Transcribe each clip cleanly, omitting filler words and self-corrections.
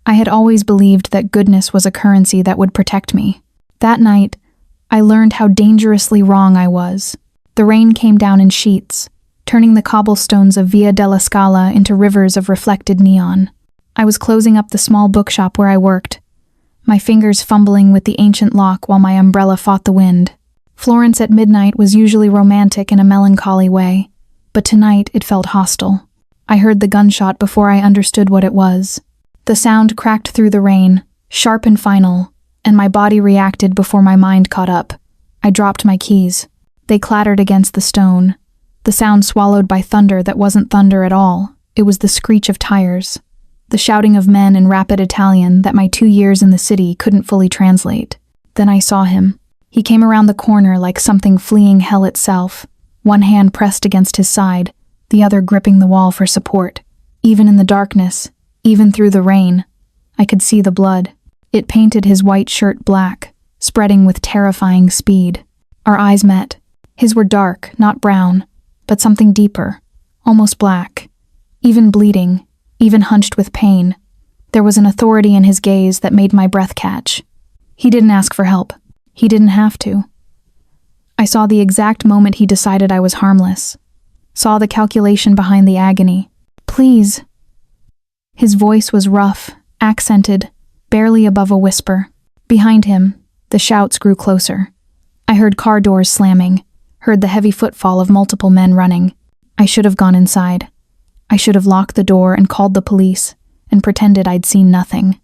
I had always believed that goodness was a currency that would protect me. That night, I learned how dangerously wrong I was. The rain came down in sheets, turning the cobblestones of Via della Scala into rivers of reflected neon. I was closing up the small bookshop where I worked, my fingers fumbling with the ancient lock while my umbrella fought the wind. Florence at midnight was usually romantic in a melancholy way, but tonight it felt hostile. I heard the gunshot before I understood what it was. The sound cracked through the rain, sharp and final, and my body reacted before my mind caught up. I dropped my keys. They clattered against the stone, the sound swallowed by thunder that wasn't thunder at all. It was the screech of tires, the shouting of men in rapid Italian that my 2 years in the city couldn't fully translate. Then I saw him. He came around the corner like something fleeing hell itself, one hand pressed against his side, the other gripping the wall for support. Even in the darkness, even through the rain, I could see the blood. It painted his white shirt black, spreading with terrifying speed. Our eyes met. His were dark, not brown, but something deeper, almost black, even bleeding, even hunched with pain. There was an authority in his gaze that made my breath catch. He didn't ask for help. He didn't have to. I saw the exact moment he decided I was harmless. Saw the calculation behind the agony. Please. His voice was rough, accented, barely above a whisper. Behind him, the shouts grew closer. I heard car doors slamming, heard the heavy footfall of multiple men running. I should have gone inside. I should have locked the door and called the police and pretended I'd seen nothing.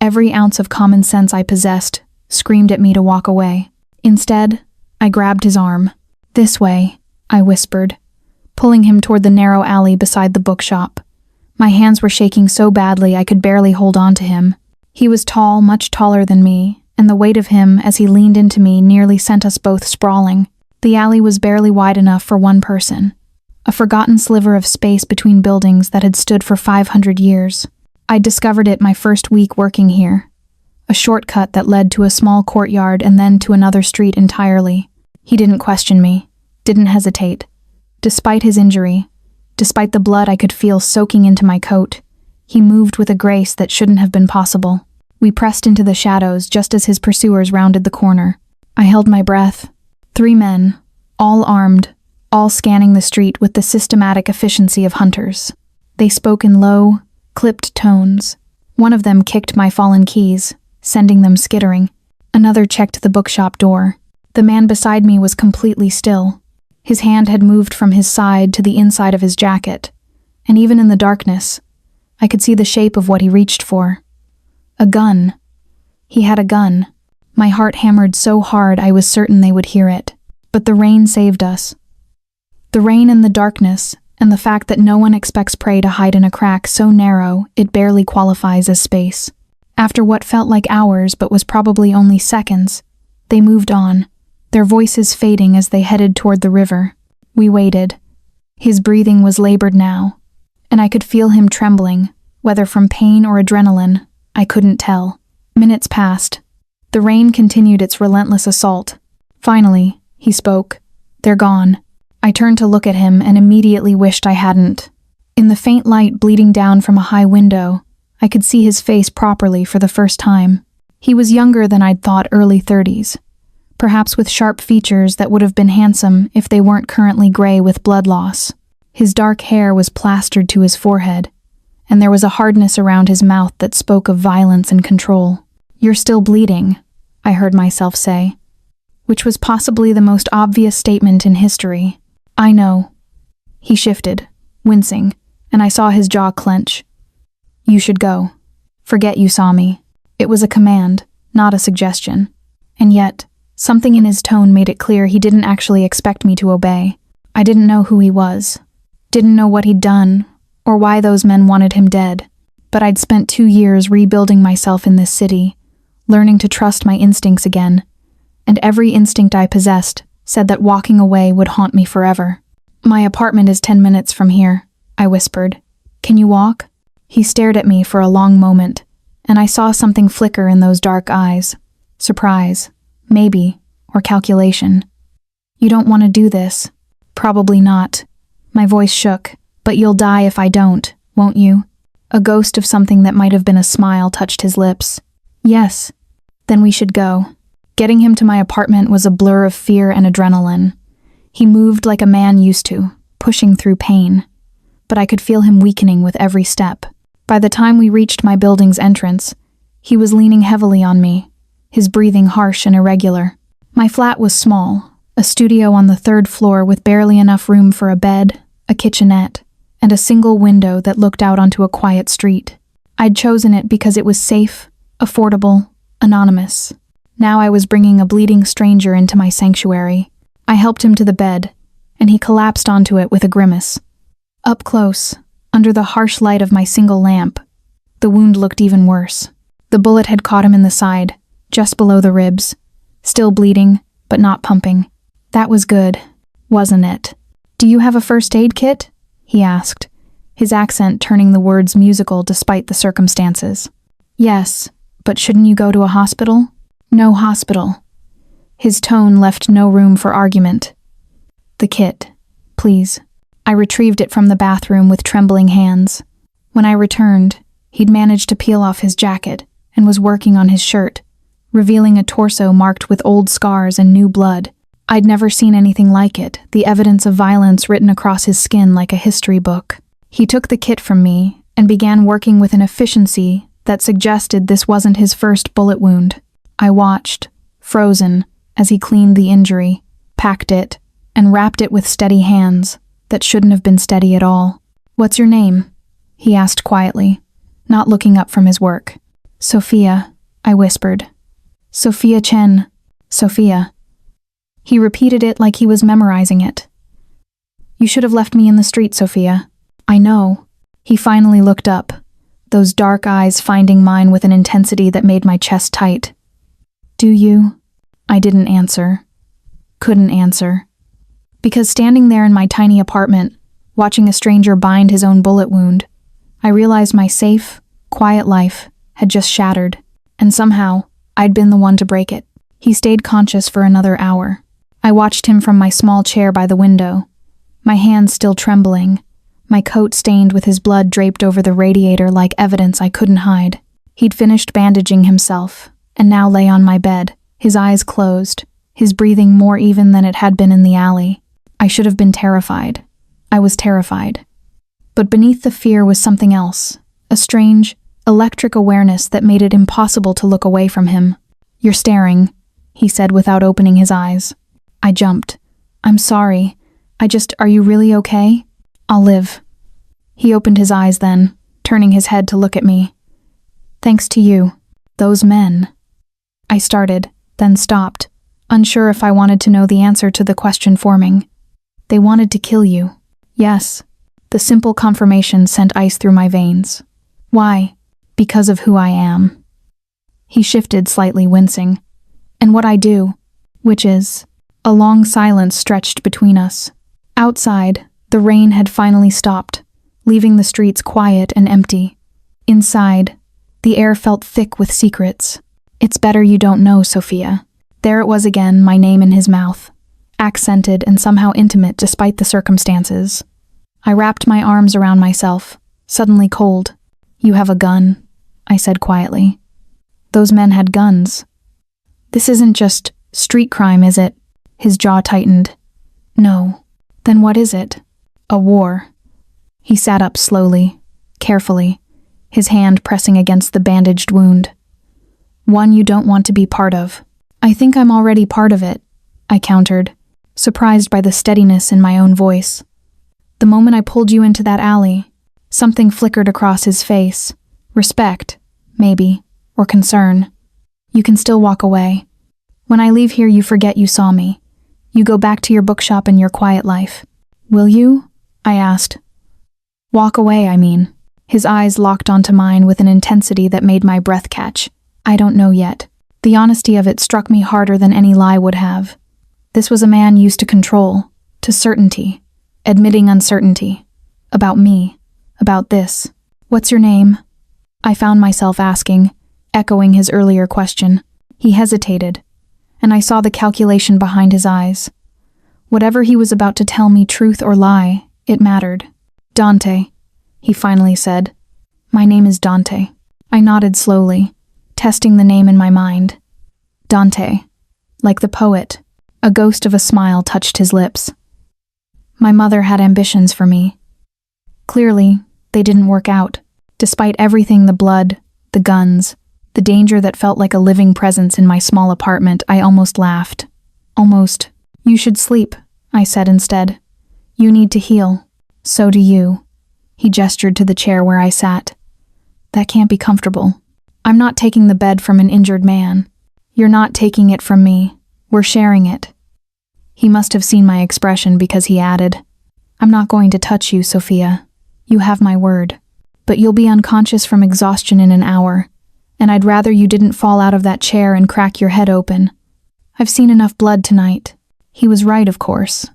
Every ounce of common sense I possessed screamed at me to walk away. Instead, I grabbed his arm. "This way," I whispered, pulling him toward the narrow alley beside the bookshop. My hands were shaking so badly I could barely hold on to him. He was tall, much taller than me, and the weight of him as he leaned into me nearly sent us both sprawling. The alley was barely wide enough for one person, a forgotten sliver of space between buildings that had stood for 500 years. I discovered it my first week working here. A shortcut that led to a small courtyard and then to another street entirely. He didn't question me, didn't hesitate. Despite his injury, despite the blood I could feel soaking into my coat, he moved with a grace that shouldn't have been possible. We pressed into the shadows just as his pursuers rounded the corner. I held my breath. 3 men, all armed, all scanning the street with the systematic efficiency of hunters. They spoke in low, clipped tones. One of them kicked my fallen keys, sending them skittering. Another checked the bookshop door. The man beside me was completely still. His hand had moved from his side to the inside of his jacket, and even in the darkness, I could see the shape of what he reached for. A gun. He had a gun. My heart hammered so hard I was certain they would hear it. But the rain saved us. The rain and the darkness, and the fact that no one expects prey to hide in a crack so narrow it barely qualifies as space. After what felt like hours but was probably only seconds, they moved on, their voices fading as they headed toward the river. We waited. His breathing was labored now, and I could feel him trembling, whether from pain or adrenaline, I couldn't tell. Minutes passed. The rain continued its relentless assault. Finally, he spoke. "They're gone." I turned to look at him and immediately wished I hadn't. In the faint light bleeding down from a high window, I could see his face properly for the first time. He was younger than I'd thought, early 30s, perhaps with sharp features that would have been handsome if they weren't currently gray with blood loss. His dark hair was plastered to his forehead, and there was a hardness around his mouth that spoke of violence and control. "You're still bleeding," I heard myself say, which was possibly the most obvious statement in history. "I know." He shifted, wincing, and I saw his jaw clench. "You should go. Forget you saw me." It was a command, not a suggestion. And yet, something in his tone made it clear he didn't actually expect me to obey. I didn't know who he was, didn't know what he'd done, or why those men wanted him dead. But I'd spent 2 years rebuilding myself in this city, learning to trust my instincts again, and every instinct I possessed said that walking away would haunt me forever. "My apartment is 10 minutes from here," I whispered. "Can you walk?" He stared at me for a long moment, and I saw something flicker in those dark eyes. Surprise, maybe, or calculation. "You don't want to do this." "Probably not." My voice shook. "But you'll die if I don't, won't you?" A ghost of something that might have been a smile touched his lips. Yes. Then we should go. Getting him to my apartment was a blur of fear and adrenaline. He moved like a man used to, pushing through pain. But I could feel him weakening with every step. By the time we reached my building's entrance, he was leaning heavily on me, his breathing harsh and irregular. My flat was small, a studio on the 3rd floor with barely enough room for a bed, a kitchenette, and a single window that looked out onto a quiet street. I'd chosen it because it was safe, affordable, anonymous. Now I was bringing a bleeding stranger into my sanctuary. I helped him to the bed, and he collapsed onto it with a grimace. Up close, under the harsh light of my single lamp, the wound looked even worse. The bullet had caught him in the side, just below the ribs, still bleeding, but not pumping. That was good, wasn't it? Do you have a first aid kit? He asked, his accent turning the words musical despite the circumstances. Yes, but shouldn't you go to a hospital? No hospital. His tone left no room for argument. The kit, please. I retrieved it from the bathroom with trembling hands. When I returned, he'd managed to peel off his jacket and was working on his shirt, revealing a torso marked with old scars and new blood. I'd never seen anything like it, the evidence of violence written across his skin like a history book. He took the kit from me and began working with an efficiency that suggested this wasn't his first bullet wound. I watched, frozen, as he cleaned the injury, packed it, and wrapped it with steady hands that shouldn't have been steady at all. What's your name? He asked quietly, not looking up from his work. Sophia, I whispered. Sophia Chen. Sophia. He repeated it like he was memorizing it. You should have left me in the street, Sophia. I know. He finally looked up, those dark eyes finding mine with an intensity that made my chest tight. Do you? I didn't answer. Couldn't answer. Because standing there in my tiny apartment, watching a stranger bind his own bullet wound, I realized my safe, quiet life had just shattered, and somehow I'd been the one to break it. He stayed conscious for another hour. I watched him from my small chair by the window, my hands still trembling, my coat stained with his blood draped over the radiator like evidence I couldn't hide. He'd finished bandaging himself, and now lay on my bed, his eyes closed, his breathing more even than it had been in the alley. I should have been terrified. I was terrified. But beneath the fear was something else, a strange, electric awareness that made it impossible to look away from him. You're staring, he said without opening his eyes. I jumped. I'm sorry. Are you really okay? I'll live. He opened his eyes then, turning his head to look at me. Thanks to you. Those men. I started, then stopped, unsure if I wanted to know the answer to the question forming. They wanted to kill you. Yes. The simple confirmation sent ice through my veins. Why? Because of who I am. He shifted slightly, wincing. And what I do, which is... A long silence stretched between us. Outside, the rain had finally stopped, leaving the streets quiet and empty. Inside, the air felt thick with secrets. It's better you don't know, Sophia. There it was again, my name in his mouth, accented and somehow intimate despite the circumstances. I wrapped my arms around myself, suddenly cold. You have a gun, I said quietly. Those men had guns. This isn't just street crime, is it? His jaw tightened. No. Then what is it? A war. He sat up slowly, carefully, his hand pressing against the bandaged wound. One you don't want to be part of. I think I'm already part of it, I countered, surprised by the steadiness in my own voice. The moment I pulled you into that alley, something flickered across his face. Respect, maybe, or concern. You can still walk away. When I leave here, you forget you saw me. You go back to your bookshop and your quiet life. Will you? I asked. Walk away, I mean. His eyes locked onto mine with an intensity that made my breath catch. I don't know yet. The honesty of it struck me harder than any lie would have. This was a man used to control, to certainty, admitting uncertainty. About me. About this. What's your name? I found myself asking, echoing his earlier question. He hesitated, and I saw the calculation behind his eyes. Whatever he was about to tell me, truth or lie, it mattered. Dante, he finally said. My name is Dante. I nodded slowly, testing the name in my mind. Dante. Like the poet. A ghost of a smile touched his lips. My mother had ambitions for me. Clearly, they didn't work out. Despite everything, the blood, the guns, the danger that felt like a living presence in my small apartment, I almost laughed. Almost. You should sleep, I said instead. You need to heal. So do you. He gestured to the chair where I sat. That can't be comfortable. I'm not taking the bed from an injured man. You're not taking it from me. We're sharing it. He must have seen my expression because he added, I'm not going to touch you, Sophia. You have my word. But you'll be unconscious from exhaustion in an hour, and I'd rather you didn't fall out of that chair and crack your head open. I've seen enough blood tonight. He was right, of course.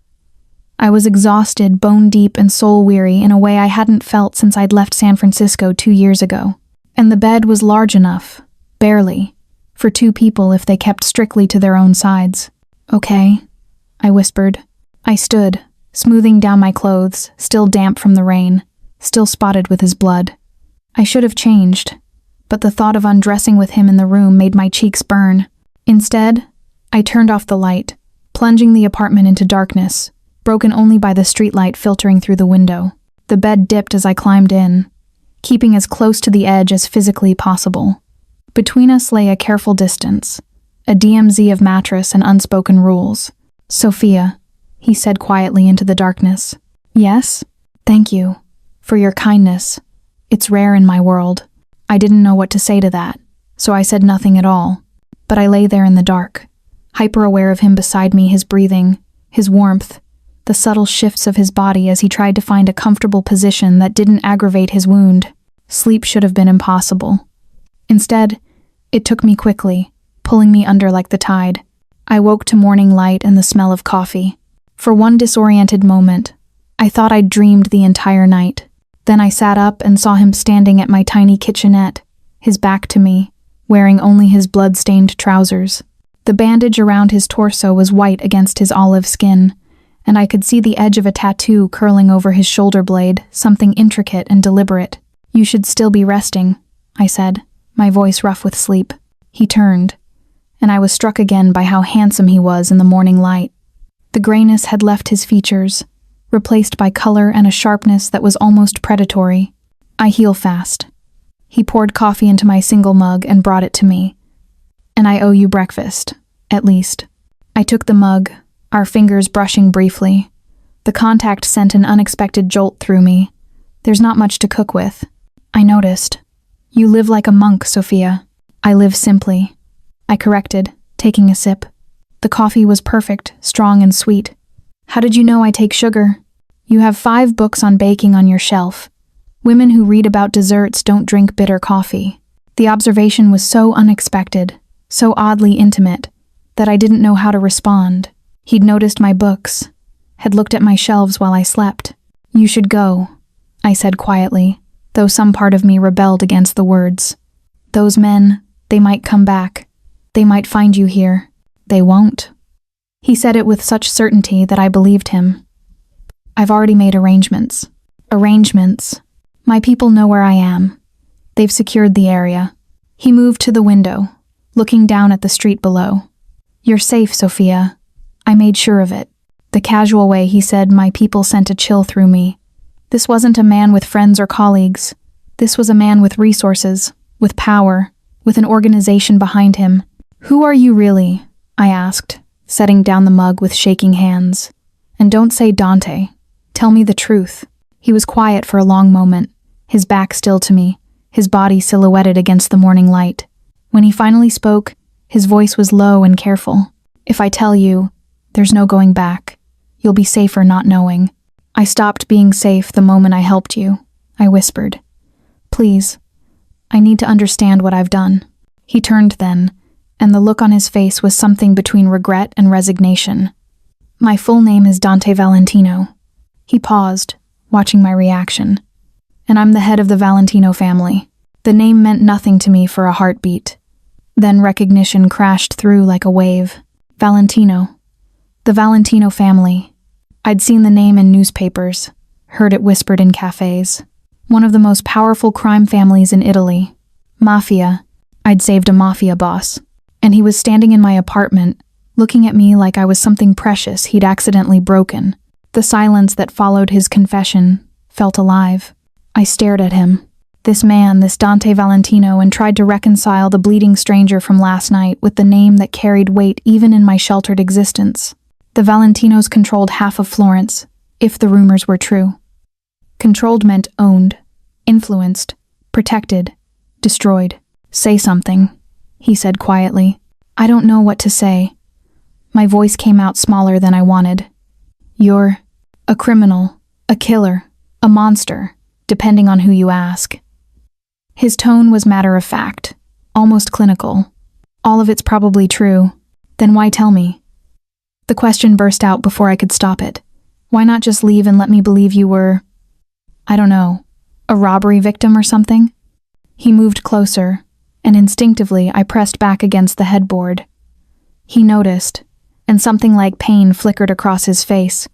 I was exhausted, bone-deep and soul-weary in a way I hadn't felt since I'd left San Francisco 2 years ago. And the bed was large enough, barely, for 2 people if they kept strictly to their own sides. Okay, I whispered. I stood, smoothing down my clothes, still damp from the rain, still spotted with his blood. I should have changed, but the thought of undressing with him in the room made my cheeks burn. Instead, I turned off the light, plunging the apartment into darkness, broken only by the streetlight filtering through the window. The bed dipped as I climbed in, keeping as close to the edge as physically possible. Between us lay a careful distance, a DMZ of mattress and unspoken rules. Sophia, he said quietly into the darkness. Yes? Thank you. For your kindness. It's rare in my world. I didn't know what to say to that, so I said nothing at all. But I lay there in the dark, hyper-aware of him beside me, his breathing, his warmth, the subtle shifts of his body as he tried to find a comfortable position that didn't aggravate his wound. Sleep should have been impossible. Instead, it took me quickly, pulling me under like the tide. I woke to morning light and the smell of coffee. For one disoriented moment, I thought I'd dreamed the entire night. Then I sat up and saw him standing at my tiny kitchenette, his back to me, wearing only his blood-stained trousers. The bandage around his torso was white against his olive skin, and I could see the edge of a tattoo curling over his shoulder blade, something intricate and deliberate. You should still be resting, I said, my voice rough with sleep. He turned, and I was struck again by how handsome he was in the morning light. The grayness had left his features, replaced by color and a sharpness that was almost predatory. I heal fast. He poured coffee into my single mug and brought it to me. And I owe you breakfast, at least. I took the mug, our fingers brushing briefly. The contact sent an unexpected jolt through me. There's not much to cook with. I noticed. You live like a monk, Sophia. I live simply. I corrected, taking a sip. The coffee was perfect, strong and sweet. How did you know I take sugar? You have 5 books on baking on your shelf. Women who read about desserts don't drink bitter coffee. The observation was so unexpected, so oddly intimate, that I didn't know how to respond. He'd noticed my books, had looked at my shelves while I slept. You should go, I said quietly, though some part of me rebelled against the words. Those men, they might come back. They might find you here. They won't. He said it with such certainty that I believed him. I've already made arrangements. Arrangements. My people know where I am. They've secured the area. He moved to the window, looking down at the street below. You're safe, Sophia. I made sure of it. The casual way he said my people sent a chill through me. This wasn't a man with friends or colleagues. This was a man with resources, with power, with an organization behind him. Who are you really? I asked, setting down the mug with shaking hands. And don't say Dante. Tell me the truth. He was quiet for a long moment, his back still to me, his body silhouetted against the morning light. When he finally spoke, his voice was low and careful. If I tell you, there's no going back. You'll be safer not knowing. I stopped being safe the moment I helped you, I whispered. Please, I need to understand what I've done. He turned then, and the look on his face was something between regret and resignation. My full name is Dante Valentino. He paused, watching my reaction. And I'm the head of the Valentino family. The name meant nothing to me for a heartbeat. Then recognition crashed through like a wave. Valentino. The Valentino family. I'd seen the name in newspapers, heard it whispered in cafes. One of the most powerful crime families in Italy. Mafia. I'd saved a mafia boss. And he was standing in my apartment, looking at me like I was something precious he'd accidentally broken. The silence that followed his confession felt alive. I stared at him. This man, this Dante Valentino, and tried to reconcile the bleeding stranger from last night with the name that carried weight even in my sheltered existence. The Valentinos controlled half of Florence, if the rumors were true. Controlled meant owned, influenced, protected, destroyed. Say something, he said quietly. I don't know what to say. My voice came out smaller than I wanted. You're a criminal, a killer, a monster, depending on who you ask. His tone was matter of fact, almost clinical. All of it's probably true. Then why tell me? The question burst out before I could stop it. Why not just leave and let me believe you were, I don't know, a robbery victim or something? He moved closer, and instinctively I pressed back against the headboard. He noticed, and something like pain flickered across his face.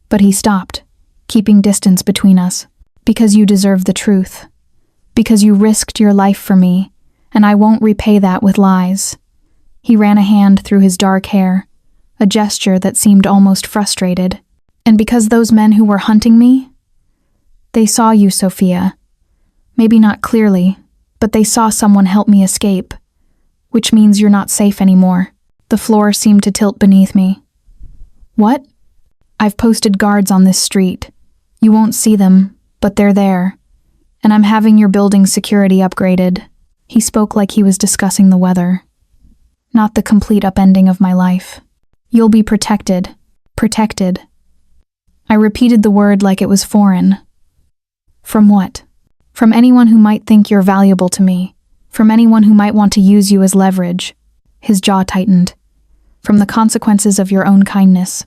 But he stopped, keeping distance between us. Because you deserve the truth. Because you risked your life for me, and I won't repay that with lies. He ran a hand through his dark hair, a gesture that seemed almost frustrated. And because those men who were hunting me, they saw you, Sophia. Maybe not clearly, but they saw someone help me escape, which means you're not safe anymore. The floor seemed to tilt beneath me. What? I've posted guards on this street. You won't see them, but they're there. And I'm having your building's security upgraded. He spoke like he was discussing the weather. Not the complete upending of my life. You'll be protected. Protected. I repeated the word like it was foreign. From what? From anyone who might think you're valuable to me. From anyone who might want to use you as leverage. His jaw tightened. From the consequences of your own kindness.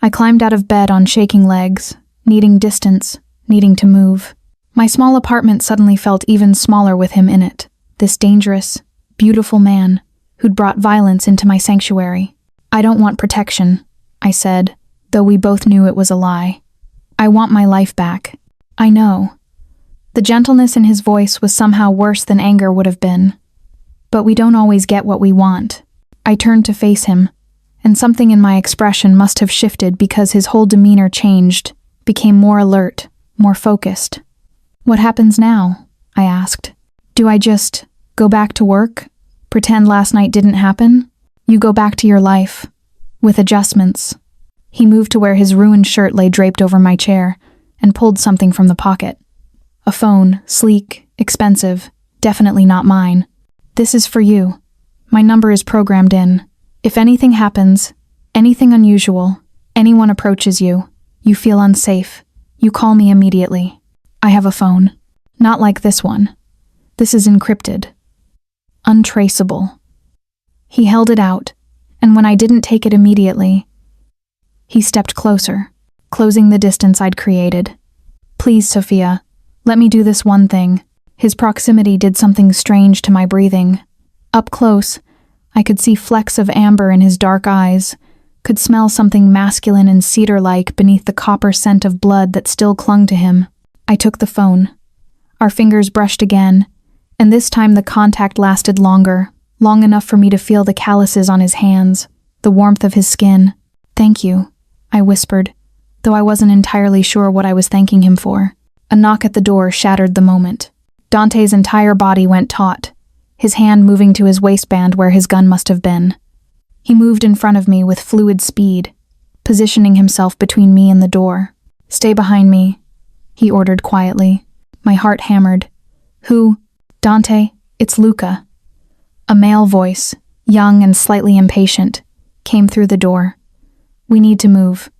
I climbed out of bed on shaking legs, needing distance, needing to move. My small apartment suddenly felt even smaller with him in it. This dangerous, beautiful man who'd brought violence into my sanctuary. I don't want protection, I said, though we both knew it was a lie. I want my life back. I know. The gentleness in his voice was somehow worse than anger would have been. But we don't always get what we want. I turned to face him, and something in my expression must have shifted because his whole demeanor changed, became more alert, more focused. What happens now? I asked. Do I just go back to work? Pretend last night didn't happen? You go back to your life. With adjustments. He moved to where his ruined shirt lay draped over my chair and pulled something from the pocket. A phone, sleek, expensive, definitely not mine. This is for you. My number is programmed in. If anything happens, anything unusual, anyone approaches you, you feel unsafe, you call me immediately. I have a phone. Not like this one. This is encrypted. Untraceable. He held it out, and when I didn't take it immediately, he stepped closer, closing the distance I'd created. Please, Sophia, let me do this one thing. His proximity did something strange to my breathing. Up close, I could see flecks of amber in his dark eyes, could smell something masculine and cedar-like beneath the copper scent of blood that still clung to him. I took the phone. Our fingers brushed again, and this time the contact lasted longer, long enough for me to feel the calluses on his hands, the warmth of his skin. Thank you, I whispered, though I wasn't entirely sure what I was thanking him for. A knock at the door shattered the moment. Dante's entire body went taut, his hand moving to his waistband where his gun must have been. He moved in front of me with fluid speed, positioning himself between me and the door. Stay behind me, he ordered quietly. My heart hammered. Who? Dante, it's Luca. A male voice, young and slightly impatient, came through the door. We need to move.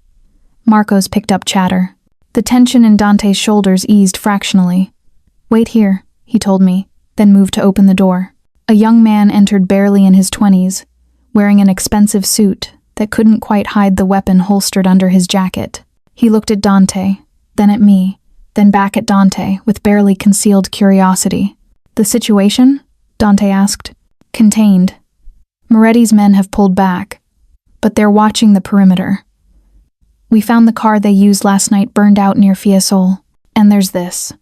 Marcos picked up chatter. The tension in Dante's shoulders eased fractionally. Wait here, he told me, then moved to open the door. A young man entered barely in his 20s, wearing an expensive suit that couldn't quite hide the weapon holstered under his jacket. He looked at Dante, then at me, then back at Dante with barely concealed curiosity. The situation? Dante asked. Contained. Moretti's men have pulled back, but they're watching the perimeter. We found the car they used last night burned out near Fiesole, and there's this.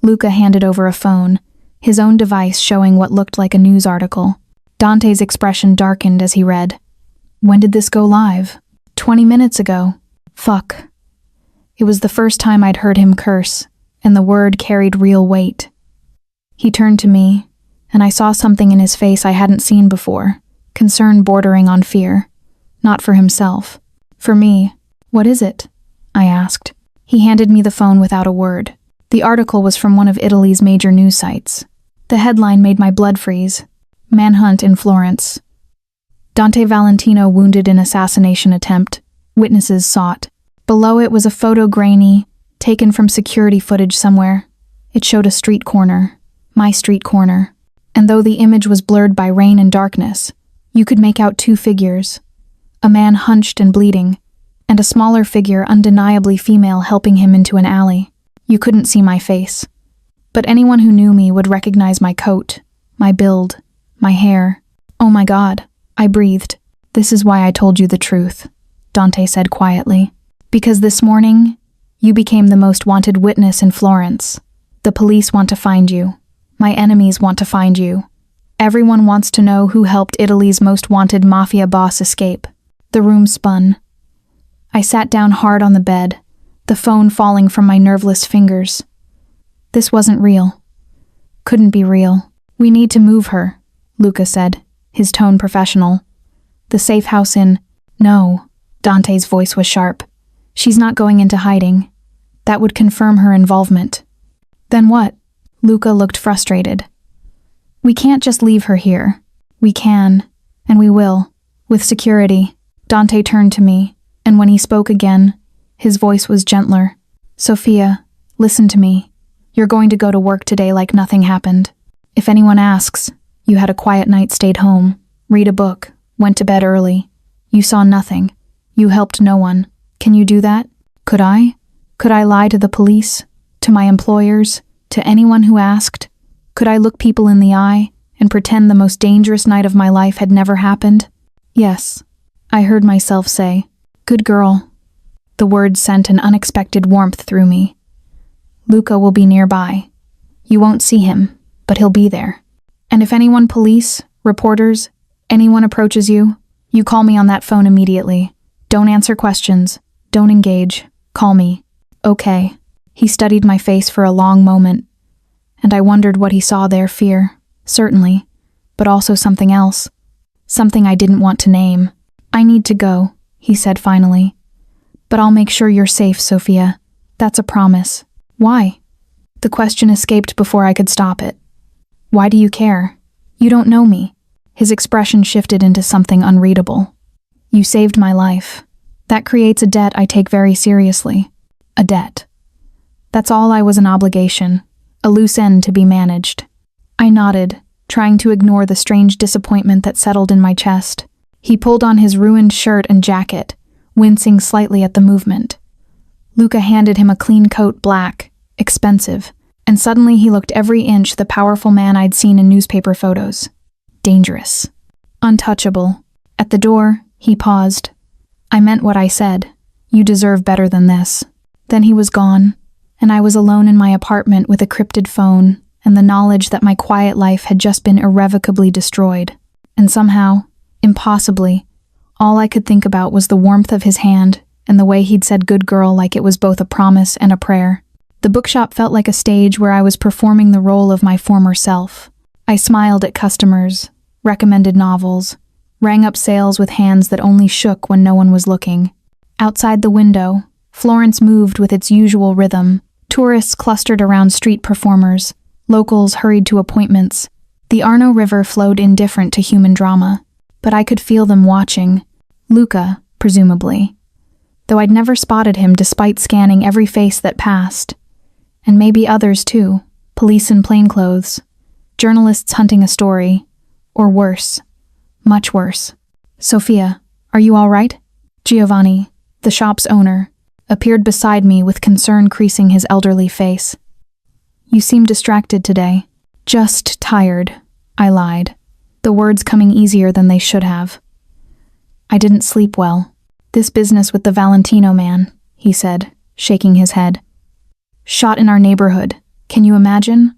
Luca handed over a phone, his own device showing what looked like a news article. Dante's expression darkened as he read. When did this go live? 20 minutes ago. Fuck. It was the first time I'd heard him curse, and the word carried real weight. He turned to me, and I saw something in his face I hadn't seen before, concern bordering on fear. Not for himself. For me. What is it? I asked. He handed me the phone without a word. The article was from one of Italy's major news sites. The headline made my blood freeze. Manhunt in Florence. Dante Valentino wounded in assassination attempt. Witnesses sought. Below it was a photo grainy, taken from security footage somewhere. It showed a street corner. My street corner. And though the image was blurred by rain and darkness, you could make out two figures. A man hunched and bleeding, and a smaller figure, undeniably female, helping him into an alley. You couldn't see my face. But anyone who knew me would recognize my coat, my build, my hair. Oh my God, I breathed. This is why I told you the truth, Dante said quietly. Because this morning, you became the most wanted witness in Florence. The police want to find you. My enemies want to find you. Everyone wants to know who helped Italy's most wanted mafia boss escape. The room spun. I sat down hard on the bed, the phone falling from my nerveless fingers. This wasn't real. Couldn't be real. We need to move her, Luca said, his tone professional. The safe house in... No, Dante's voice was sharp. She's not going into hiding. That would confirm her involvement. Then what? Luca looked frustrated. We can't just leave her here. We can, and we will, with security. Dante turned to me, and when he spoke again, his voice was gentler. Sophia, listen to me. You're going to go to work today like nothing happened. If anyone asks, you had a quiet night, stayed home, read a book, went to bed early. You saw nothing. You helped no one. Can you do that? Could I? Could I lie to the police? To my employers? To anyone who asked? Could I look people in the eye and pretend the most dangerous night of my life had never happened? Yes, I heard myself say. Good girl. The words sent an unexpected warmth through me. Luca will be nearby. You won't see him, but he'll be there. And if anyone, police, reporters, anyone approaches you, you call me on that phone immediately. Don't answer questions. Don't engage. Call me. Okay. He studied my face for a long moment, and I wondered what he saw there. Fear, certainly, but also something else. Something I didn't want to name. I need to go, he said finally. But I'll make sure you're safe, Sophia. That's a promise. Why? The question escaped before I could stop it. Why do you care? You don't know me. His expression shifted into something unreadable. You saved my life. That creates a debt I take very seriously. A debt. That's all. I was an obligation, a loose end to be managed. I nodded, trying to ignore the strange disappointment that settled in my chest. He pulled on his ruined shirt and jacket, wincing slightly at the movement. Luca handed him a clean coat, black, expensive, and suddenly he looked every inch the powerful man I'd seen in newspaper photos. Dangerous. Untouchable. At the door, he paused. I meant what I said. You deserve better than this. Then he was gone, and I was alone in my apartment with a crypted phone and the knowledge that my quiet life had just been irrevocably destroyed. And somehow, impossibly, all I could think about was the warmth of his hand and the way he'd said good girl like it was both a promise and a prayer. The bookshop felt like a stage where I was performing the role of my former self. I smiled at customers, recommended novels, rang up sales with hands that only shook when no one was looking. Outside the window, Florence moved with its usual rhythm. Tourists clustered around street performers. Locals hurried to appointments. The Arno River flowed indifferent to human drama, but I could feel them watching. Luca, presumably. Though I'd never spotted him despite scanning every face that passed. And maybe others too. Police in plainclothes. Journalists hunting a story. Or worse. Much worse. Sophia, are you all right? Giovanni, the shop's owner, appeared beside me with concern creasing his elderly face. You seem distracted today. Just tired, I lied, the words coming easier than they should have. I didn't sleep well. This business with the Valentino man, he said, shaking his head. Shot in our neighborhood, Can you imagine?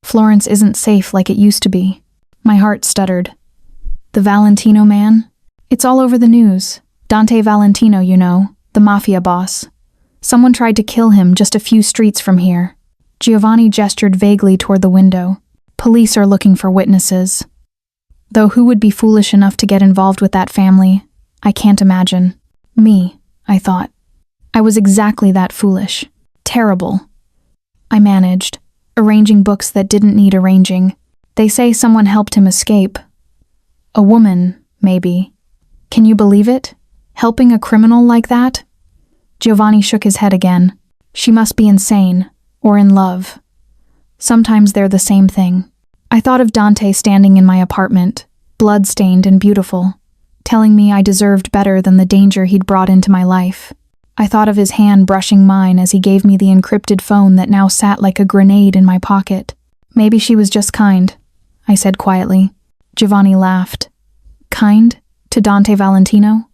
Florence isn't safe like it used to be. My heart stuttered. The Valentino man? It's all over the news. Dante Valentino, you know, the Mafia boss. Someone tried to kill him just a few streets from here. Giovanni gestured vaguely toward the window. Police are looking for witnesses. Though who would be foolish enough to get involved with that family? I can't imagine. Me, I thought. I was exactly that foolish. Terrible. I managed, arranging books that didn't need arranging. They say someone helped him escape. A woman, maybe. Can you believe it? Helping a criminal like that? Giovanni shook his head again. She must be insane, or in love. Sometimes they're the same thing. I thought of Dante standing in my apartment, blood-stained and beautiful, telling me I deserved better than the danger he'd brought into my life. I thought of his hand brushing mine as he gave me the encrypted phone that now sat like a grenade in my pocket. Maybe she was just kind, I said quietly. Giovanni laughed. Kind? To Dante Valentino?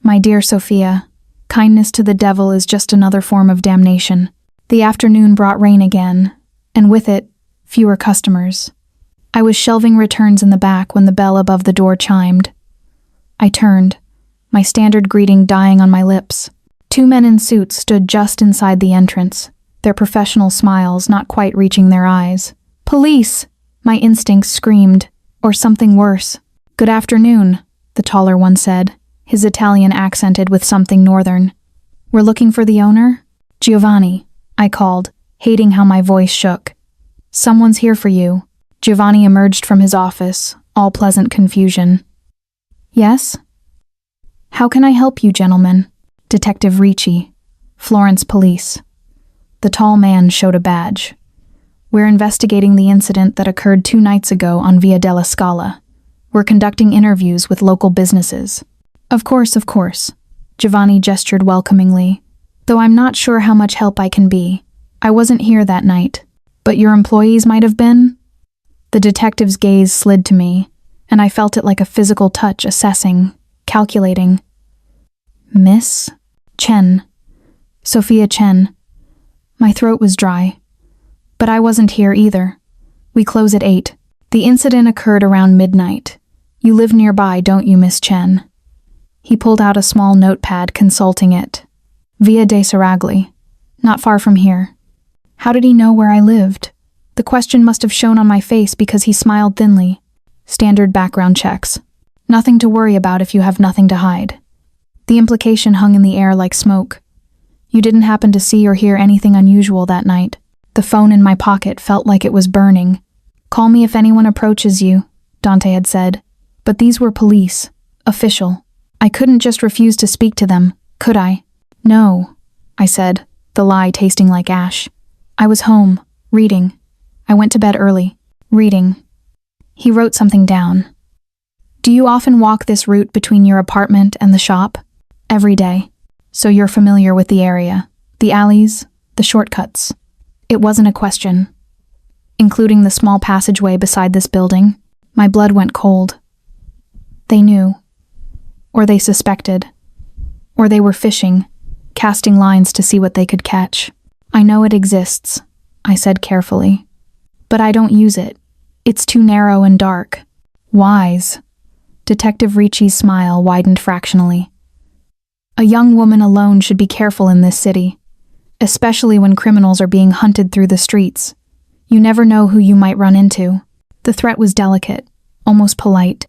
My dear Sophia, kindness to the devil is just another form of damnation. The afternoon brought rain again, and with it, fewer customers. I was shelving returns in the back when the bell above the door chimed. I turned, my standard greeting dying on my lips. Two men in suits stood just inside the entrance, their professional smiles not quite reaching their eyes. Police! My instincts screamed, or something worse. Good afternoon, the taller one said, his Italian accented with something northern. We're looking for the owner? Giovanni, I called, hating how my voice shook. Someone's here for you. Giovanni emerged from his office, all pleasant confusion. Yes? How can I help you, gentlemen? Detective Ricci, Florence Police. The tall man showed a badge. We're investigating the incident that occurred 2 nights ago on Via della Scala. We're conducting interviews with local businesses. Of course. Giovanni gestured welcomingly. Though I'm not sure how much help I can be. I wasn't here that night. But your employees might have been? The detective's gaze slid to me, and I felt it like a physical touch, assessing, calculating. Miss Chen. Sophia Chen. My throat was dry. But I wasn't here either. We close at 8. The incident occurred around midnight. You live nearby, don't you, Miss Chen? He pulled out a small notepad, consulting it. Via dei Serragli. Not far from here. How did he know where I lived? The question must have shown on my face because he smiled thinly. Standard background checks. Nothing to worry about if you have nothing to hide. The implication hung in the air like smoke. You didn't happen to see or hear anything unusual that night. The phone in my pocket felt like it was burning. Call me if anyone approaches you, Dante had said. But these were police. Official. I couldn't just refuse to speak to them, could I? No, I said, the lie tasting like ash. I was home, reading. I went to bed early, reading. He wrote something down. Do you often walk this route between your apartment and the shop? Every day. So you're familiar with the area, the alleys, the shortcuts. It wasn't a question. Including the small passageway beside this building, my blood went cold. They knew. Or they suspected. Or they were fishing, casting lines to see what they could catch. I know it exists, I said carefully. But I don't use it. It's too narrow and dark. Wise. Detective Ricci's smile widened fractionally. A young woman alone should be careful in this city, especially when criminals are being hunted through the streets. You never know who you might run into. The threat was delicate, almost polite,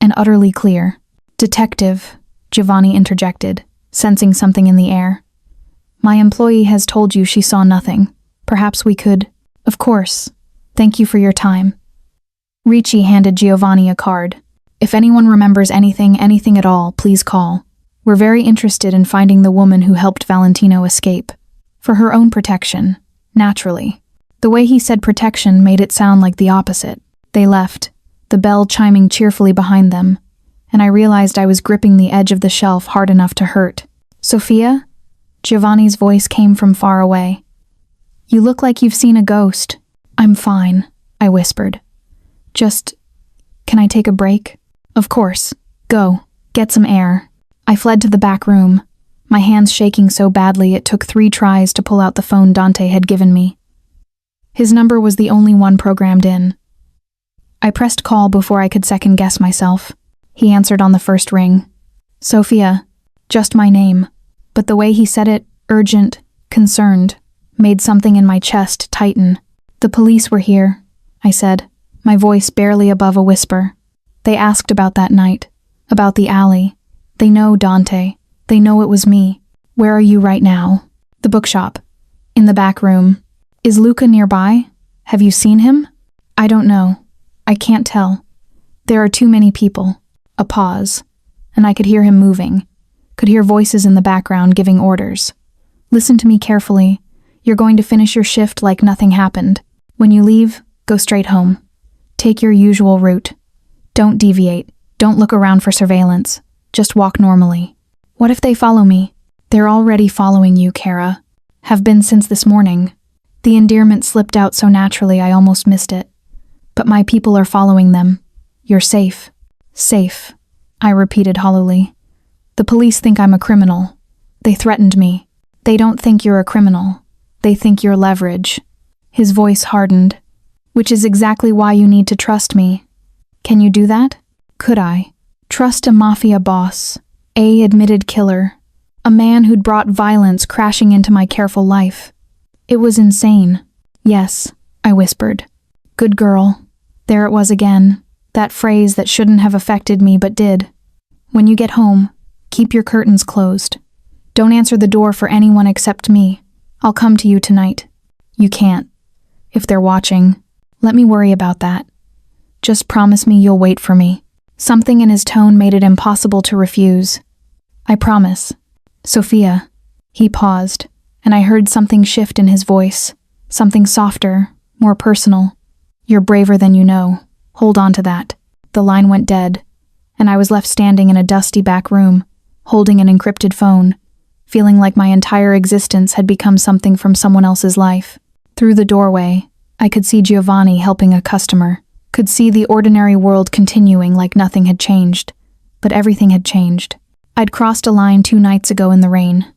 and utterly clear. Detective, Giovanni interjected, sensing something in the air. My employee has told you she saw nothing. Perhaps we could... Of course. Thank you for your time. Ricci handed Giovanni a card. If anyone remembers anything at all, please call. We're very interested in finding the woman who helped Valentino escape. For her own protection, naturally. The way he said protection made it sound like the opposite. They left, the bell chiming cheerfully behind them, and I realized I was gripping the edge of the shelf hard enough to hurt. Sophia? Giovanni's voice came from far away. You look like you've seen a ghost. I'm fine, I whispered. Just, can I take a break? Of course. Go, get some air. I fled to the back room, my hands shaking so badly it took 3 tries to pull out the phone Dante had given me. His number was the only one programmed in. I pressed call before I could second-guess myself. He answered on the first ring. Sophia, just my name. But the way he said it, urgent, concerned, made something in my chest tighten. The police were here, I said, my voice barely above a whisper. They asked about that night, about the alley. They know Dante. They know it was me. Where are you right now? The bookshop. In the back room. Is Luca nearby? Have you seen him? I don't know. I can't tell. There are too many people. A pause. And I could hear him moving. Could hear voices in the background giving orders. Listen to me carefully. You're going to finish your shift like nothing happened. When you leave, go straight home. Take your usual route. Don't deviate. Don't look around for surveillance. Just walk normally. What if they follow me? They're already following you, Kara. Have been since this morning. The endearment slipped out so naturally I almost missed it. But my people are following them. You're safe. Safe, I repeated hollowly. The police think I'm a criminal. They threatened me. They don't think you're a criminal. They think you're leverage. His voice hardened. Which is exactly why you need to trust me. Can you do that? Could I? Trust a mafia boss, a admitted killer, a man who'd brought violence crashing into my careful life. It was insane. Yes, I whispered. Good girl. There it was again, that phrase that shouldn't have affected me but did. When you get home, keep your curtains closed. Don't answer the door for anyone except me. I'll come to you tonight. You can't. If they're watching, let me worry about that. Just promise me you'll wait for me. Something in his tone made it impossible to refuse. I promise. Sophia. He paused, and I heard something shift in his voice. Something softer, more personal. You're braver than you know. Hold on to that. The line went dead, and I was left standing in a dusty back room, holding an encrypted phone, feeling like my entire existence had become something from someone else's life. Through the doorway, I could see Giovanni helping a customer, could see the ordinary world continuing like nothing had changed. But everything had changed. I'd crossed a line 2 nights ago in the rain,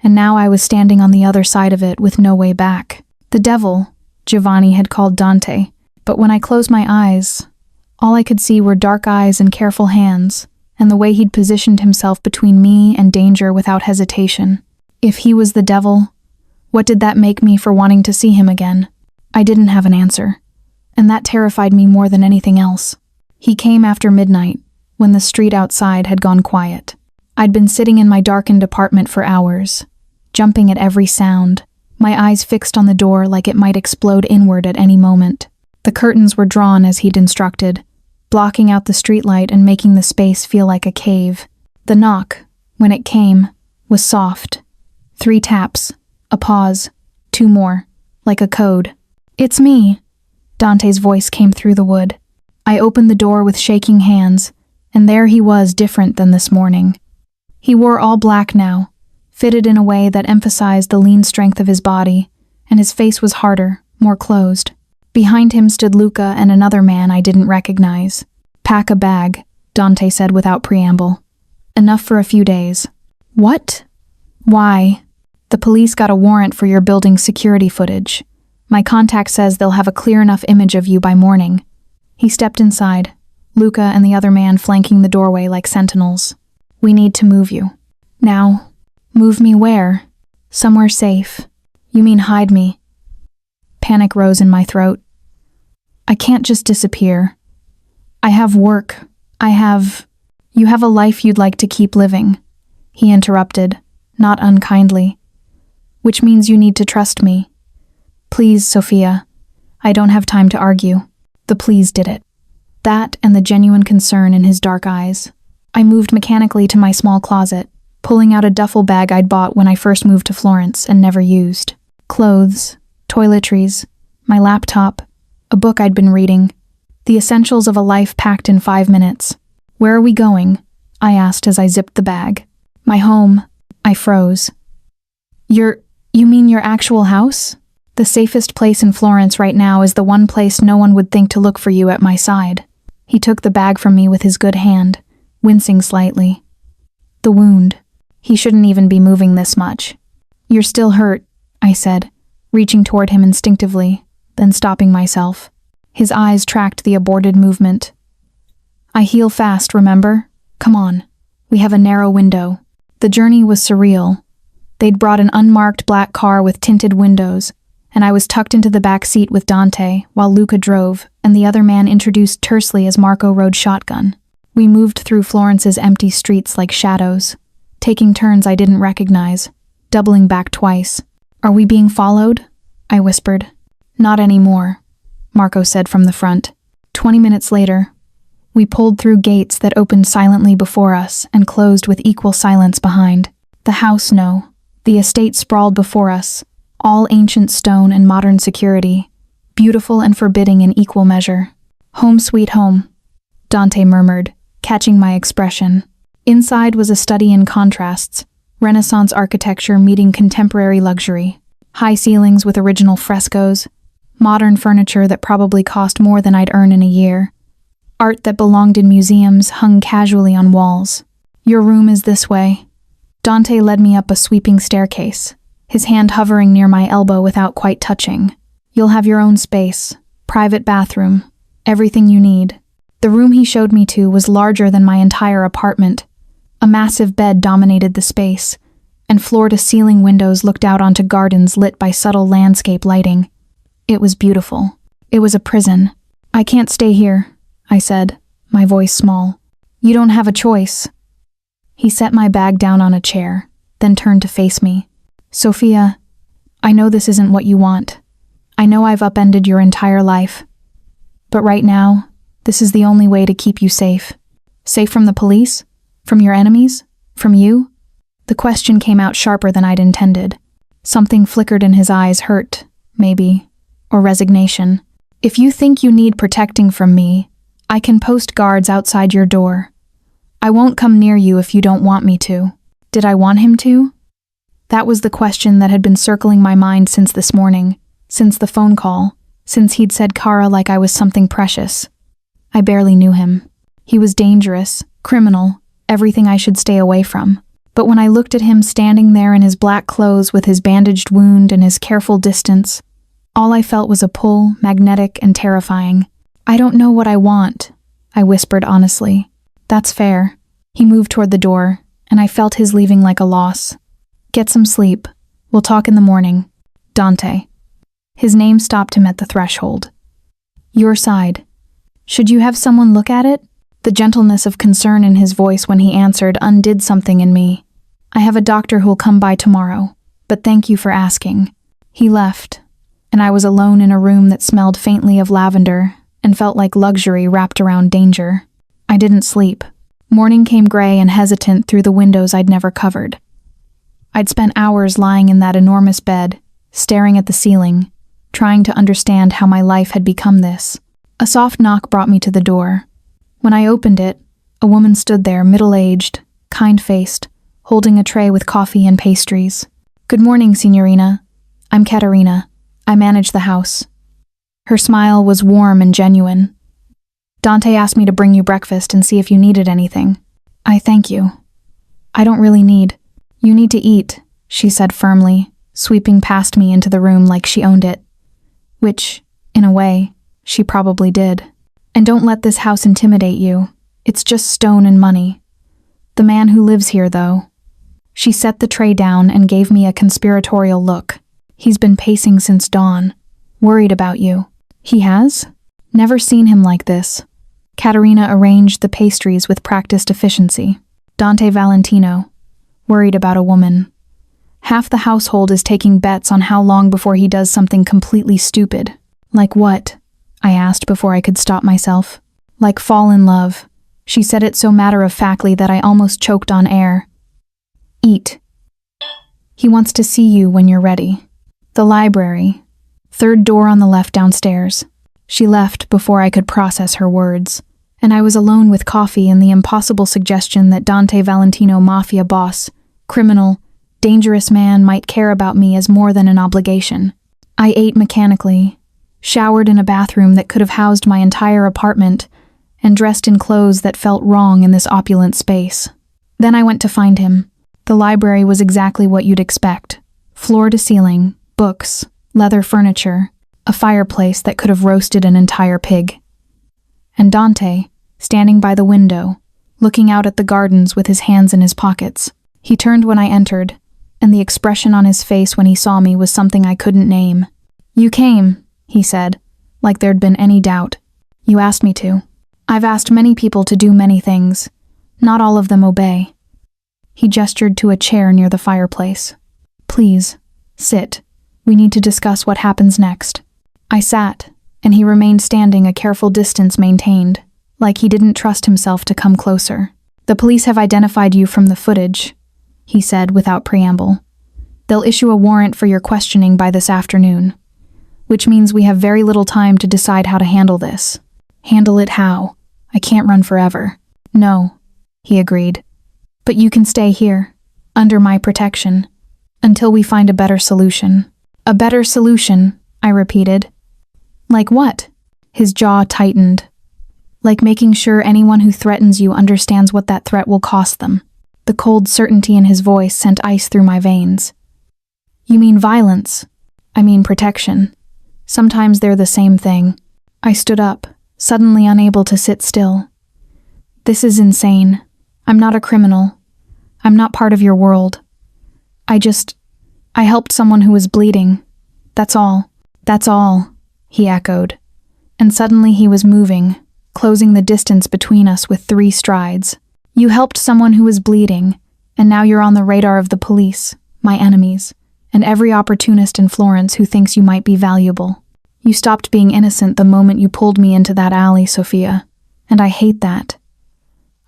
and now I was standing on the other side of it with no way back. The devil, Giovanni had called Dante, but when I closed my eyes, all I could see were dark eyes and careful hands, and the way he'd positioned himself between me and danger without hesitation. If he was the devil, what did that make me for wanting to see him again? I didn't have an answer, and that terrified me more than anything else. He came after midnight, when the street outside had gone quiet. I'd been sitting in my darkened apartment for hours, jumping at every sound, my eyes fixed on the door like it might explode inward at any moment. The curtains were drawn as he'd instructed, blocking out the streetlight and making the space feel like a cave. The knock, when it came, was soft. 3 taps, a pause, 2 more, like a code. It's me. Dante's voice came through the wood. I opened the door with shaking hands, and there he was, different than this morning. He wore all black now, fitted in a way that emphasized the lean strength of his body, and his face was harder, more closed. Behind him stood Luca and another man I didn't recognize. Pack a bag, Dante said without preamble. Enough for a few days. What? Why? The police got a warrant for your building's security footage. My contact says they'll have a clear enough image of you by morning. He stepped inside, Luca and the other man flanking the doorway like sentinels. We need to move you. Now. Move me where? Somewhere safe. You mean hide me? Panic rose in my throat. I can't just disappear. I have work. You have a life you'd like to keep living. He interrupted, not unkindly. Which means you need to trust me. Please, Sophia. I don't have time to argue. The please did it. That and the genuine concern in his dark eyes. I moved mechanically to my small closet, pulling out a duffel bag I'd bought when I first moved to Florence and never used. Clothes, toiletries, my laptop, a book I'd been reading. The essentials of a life packed in 5 minutes. Where are we going? I asked as I zipped the bag. My home. I froze. You mean your actual house? The safest place in Florence right now is the one place no one would think to look for you at my side. He took the bag from me with his good hand, wincing slightly. The wound. He shouldn't even be moving this much. You're still hurt, I said, reaching toward him instinctively, then stopping myself. His eyes tracked the aborted movement. I heal fast, remember? Come on. We have a narrow window. The journey was surreal. They'd brought an unmarked black car with tinted windows, and I was tucked into the back seat with Dante while Luca drove, and the other man introduced tersely as Marco rode shotgun. We moved through Florence's empty streets like shadows, taking turns I didn't recognize, doubling back twice. Are we being followed? I whispered. Not anymore, Marco said from the front. 20 minutes later, we pulled through gates that opened silently before us and closed with equal silence behind. The house, no. The estate sprawled before us, all ancient stone and modern security, beautiful and forbidding in equal measure. Home sweet home, Dante murmured, catching my expression. Inside was a study in contrasts, Renaissance architecture meeting contemporary luxury, high ceilings with original frescoes, modern furniture that probably cost more than I'd earn in a year, art that belonged in museums hung casually on walls. Your room is this way. Dante led me up a sweeping staircase, his hand hovering near my elbow without quite touching. You'll have your own space, private bathroom, everything you need. The room he showed me to was larger than my entire apartment. A massive bed dominated the space, and floor-to-ceiling windows looked out onto gardens lit by subtle landscape lighting. It was beautiful. It was a prison. I can't stay here, I said, my voice small. You don't have a choice. He set my bag down on a chair, then turned to face me. Sophia, I know this isn't what you want. I know I've upended your entire life. But right now, this is the only way to keep you safe. Safe from the police? From your enemies? From you? The question came out sharper than I'd intended. Something flickered in his eyes, hurt, maybe, or resignation. If you think you need protecting from me, I can post guards outside your door. I won't come near you if you don't want me to. Did I want him to? That was the question that had been circling my mind since this morning, since the phone call, since he'd said Kara like I was something precious. I barely knew him. He was dangerous, criminal, everything I should stay away from. But when I looked at him standing there in his black clothes with his bandaged wound and his careful distance, all I felt was a pull, magnetic and terrifying. I don't know what I want, I whispered honestly. That's fair. He moved toward the door, and I felt his leaving like a loss. Get some sleep. We'll talk in the morning. Dante. His name stopped him at the threshold. Your side. Should you have someone look at it? The gentleness of concern in his voice when he answered undid something in me. I have a doctor who'll come by tomorrow, but thank you for asking. He left, and I was alone in a room that smelled faintly of lavender and felt like luxury wrapped around danger. I didn't sleep. Morning came gray and hesitant through the windows I'd never covered. I'd spent hours lying in that enormous bed, staring at the ceiling, trying to understand how my life had become this. A soft knock brought me to the door. When I opened it, a woman stood there, middle-aged, kind-faced, holding a tray with coffee and pastries. Good morning, Signorina. I'm Caterina. I manage the house. Her smile was warm and genuine. Dante asked me to bring you breakfast and see if you needed anything. I thank you. I don't really need. You need to eat, she said firmly, sweeping past me into the room like she owned it. Which, in a way, she probably did. And don't let this house intimidate you. It's just stone and money. The man who lives here, though. She set the tray down and gave me a conspiratorial look. He's been pacing since dawn, worried about you. He has? Never seen him like this. Caterina arranged the pastries with practiced efficiency. Dante Valentino, worried about a woman. Half the household is taking bets on how long before he does something completely stupid. Like what? I asked before I could stop myself. Like fall in love. She said it so matter-of-factly that I almost choked on air. Eat. He wants to see you when you're ready. The library. Third door on the left downstairs. She left before I could process her words, and I was alone with coffee and the impossible suggestion that Dante Valentino Mafia boss, criminal, dangerous man might care about me as more than an obligation. I ate mechanically, showered in a bathroom that could have housed my entire apartment, and dressed in clothes that felt wrong in this opulent space. Then I went to find him. The library was exactly what you'd expect. Floor to ceiling, books, leather furniture, a fireplace that could have roasted an entire pig. And Dante, standing by the window, looking out at the gardens with his hands in his pockets. He turned when I entered, and the expression on his face when he saw me was something I couldn't name. "You came," he said, like there'd been any doubt. "You asked me to. I've asked many people to do many things. Not all of them obey." He gestured to a chair near the fireplace. "Please, sit. We need to discuss what happens next." I sat, and he remained standing, a careful distance maintained, like he didn't trust himself to come closer. "The police have identified you from the footage," he said without preamble. "They'll issue a warrant for your questioning by this afternoon, which means we have very little time to decide how to handle this." "Handle it how? I can't run forever." "No," he agreed. "But you can stay here, under my protection, until we find a better solution." "A better solution," I repeated. "Like what?" His jaw tightened. "Like making sure anyone who threatens you understands what that threat will cost them." The cold certainty in his voice sent ice through my veins. "You mean violence?" "I mean protection. Sometimes they're the same thing." I stood up, suddenly unable to sit still. "This is insane. I'm not a criminal. I'm not part of your world. I helped someone who was bleeding. That's all." "That's all," he echoed. And suddenly he was moving, closing the distance between us with 3 strides. "You helped someone who was bleeding, and now you're on the radar of the police, my enemies, and every opportunist in Florence who thinks you might be valuable. You stopped being innocent the moment you pulled me into that alley, Sophia, and I hate that.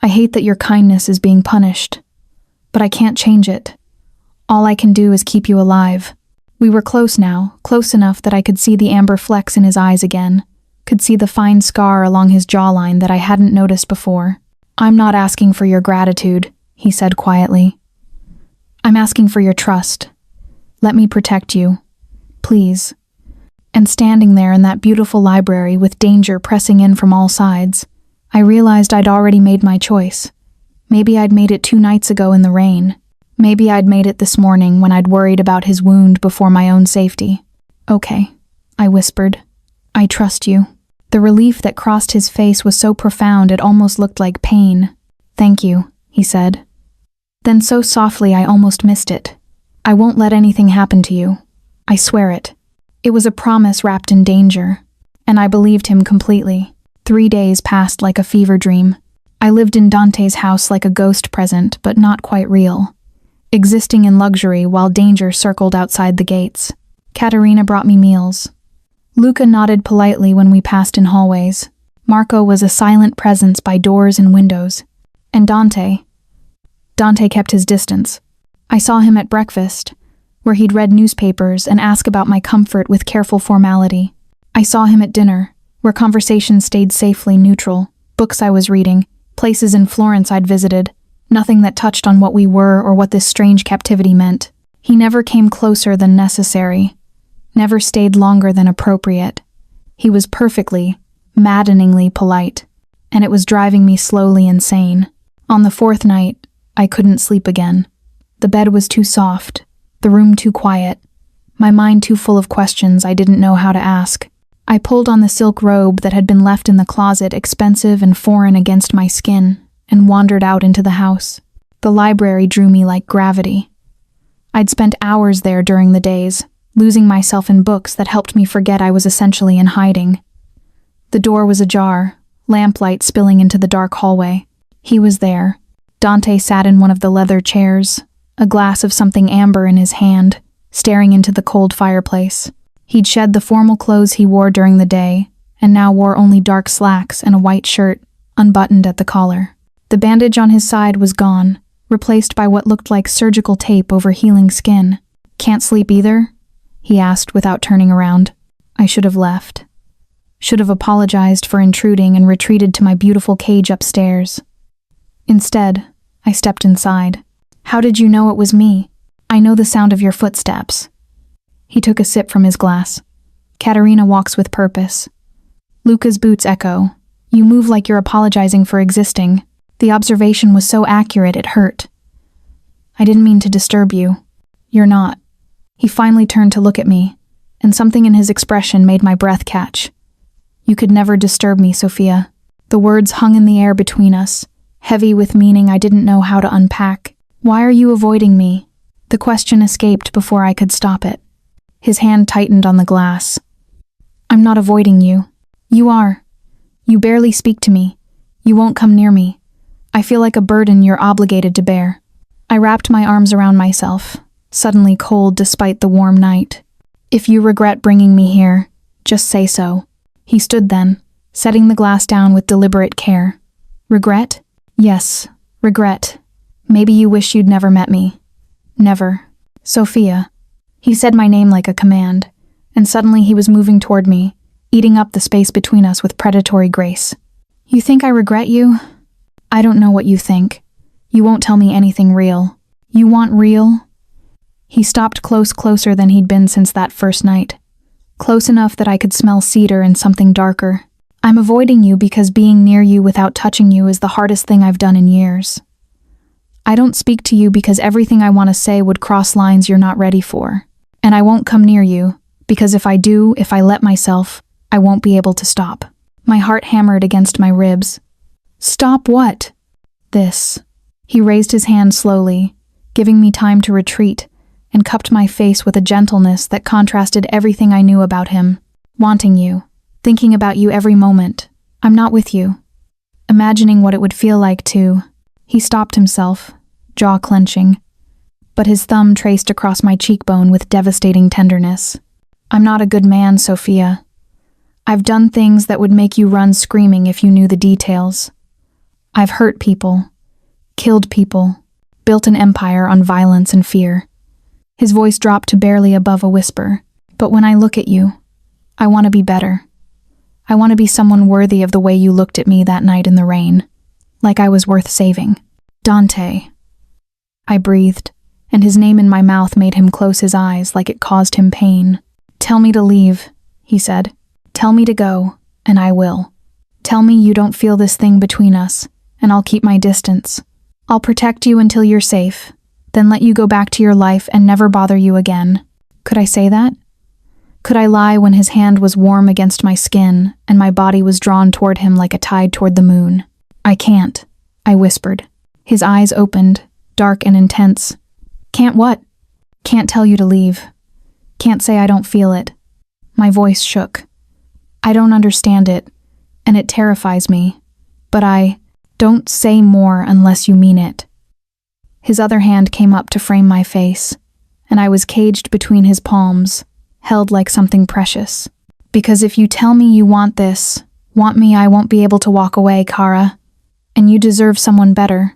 I hate that your kindness is being punished, but I can't change it. All I can do is keep you alive." We were close now, close enough that I could see the amber flecks in his eyes again, could see the fine scar along his jawline that I hadn't noticed before. "I'm not asking for your gratitude," he said quietly. "I'm asking for your trust. Let me protect you. Please." And standing there in that beautiful library with danger pressing in from all sides, I realized I'd already made my choice. Maybe I'd made it 2 nights ago in the rain. Maybe I'd made it this morning when I'd worried about his wound before my own safety. "Okay," I whispered. "I trust you." The relief that crossed his face was so profound it almost looked like pain. "Thank you," he said. Then so softly I almost missed it. "I won't let anything happen to you. I swear it." It was a promise wrapped in danger, and I believed him completely. 3 days passed like a fever dream. I lived in Dante's house like a ghost present, but not quite real, existing in luxury while danger circled outside the gates. Caterina brought me meals. Luca nodded politely when we passed in hallways. Marco was a silent presence by doors and windows. And Dante kept his distance. I saw him at breakfast, where he'd read newspapers and asked about my comfort with careful formality. I saw him at dinner, where conversation stayed safely neutral, books I was reading, places in Florence I'd visited, nothing that touched on what we were or what this strange captivity meant. He never came closer than necessary, never stayed longer than appropriate. He was perfectly, maddeningly polite, and it was driving me slowly insane. On the 4th night, I couldn't sleep again. The bed was too soft, the room too quiet, my mind too full of questions I didn't know how to ask. I pulled on the silk robe that had been left in the closet, expensive and foreign against my skin, and wandered out into the house. The library drew me like gravity. I'd spent hours there during the days, losing myself in books that helped me forget I was essentially in hiding. The door was ajar, lamplight spilling into the dark hallway. He was there. Dante sat in one of the leather chairs, a glass of something amber in his hand, staring into the cold fireplace. He'd shed the formal clothes he wore during the day, and now wore only dark slacks and a white shirt, unbuttoned at the collar. The bandage on his side was gone, replaced by what looked like surgical tape over healing skin. "Can't sleep either?" he asked without turning around. I should have left. Should have apologized for intruding and retreated to my beautiful cage upstairs. Instead, I stepped inside. "How did you know it was me?" "I know the sound of your footsteps." He took a sip from his glass. "Caterina walks with purpose. Luca's boots echo. You move like you're apologizing for existing." The observation was so accurate it hurt. "I didn't mean to disturb you." "You're not." He finally turned to look at me, and something in his expression made my breath catch. "You could never disturb me, Sophia." The words hung in the air between us, heavy with meaning I didn't know how to unpack. "Why are you avoiding me?" The question escaped before I could stop it. His hand tightened on the glass. "I'm not avoiding you. You are. You barely speak to me. You won't come near me. I feel like a burden you're obligated to bear." I wrapped my arms around myself, suddenly cold despite the warm night. "If you regret bringing me here, just say so." He stood then, setting the glass down with deliberate care. "Regret? Yes, regret. Maybe you wish you'd never met me." "Never. Sophia." He said my name like a command, and suddenly he was moving toward me, eating up the space between us with predatory grace. "You think I regret you? I don't know what you think. You won't tell me anything real. You want real?" He stopped closer than he'd been since that first night. Close enough that I could smell cedar and something darker. "I'm avoiding you because being near you without touching you is the hardest thing I've done in years. I don't speak to you because everything I want to say would cross lines you're not ready for. And I won't come near you, because if I let myself, I won't be able to stop." My heart hammered against my ribs. "Stop what?" "This." He raised his hand slowly, giving me time to retreat, and cupped my face with a gentleness that contrasted everything I knew about him. "Wanting you. Thinking about you every moment. I'm not with you. Imagining what it would feel like to..." He stopped himself, jaw clenching, but his thumb traced across my cheekbone with devastating tenderness. "I'm not a good man, Sophia. I've done things that would make you run screaming if you knew the details. I've hurt people, killed people, built an empire on violence and fear." His voice dropped to barely above a whisper. "But when I look at you, I want to be better. I want to be someone worthy of the way you looked at me that night in the rain. Like I was worth saving." "Dante." I breathed, and his name in my mouth made him close his eyes like it caused him pain. "Tell me to leave," he said. "Tell me to go, and I will. Tell me you don't feel this thing between us, and I'll keep my distance. I'll protect you until you're safe, then let you go back to your life and never bother you again." Could I say that? Could I lie when his hand was warm against my skin and my body was drawn toward him like a tide toward the moon? "I can't," I whispered. His eyes opened, dark and intense. "Can't what?" "Can't tell you to leave. Can't say I don't feel it." My voice shook. "I don't understand it, and it terrifies me. But don't say more unless you mean it." His other hand came up to frame my face, and I was caged between his palms, held like something precious. "Because if you tell me you want this, want me, I won't be able to walk away, Kara. And you deserve someone better.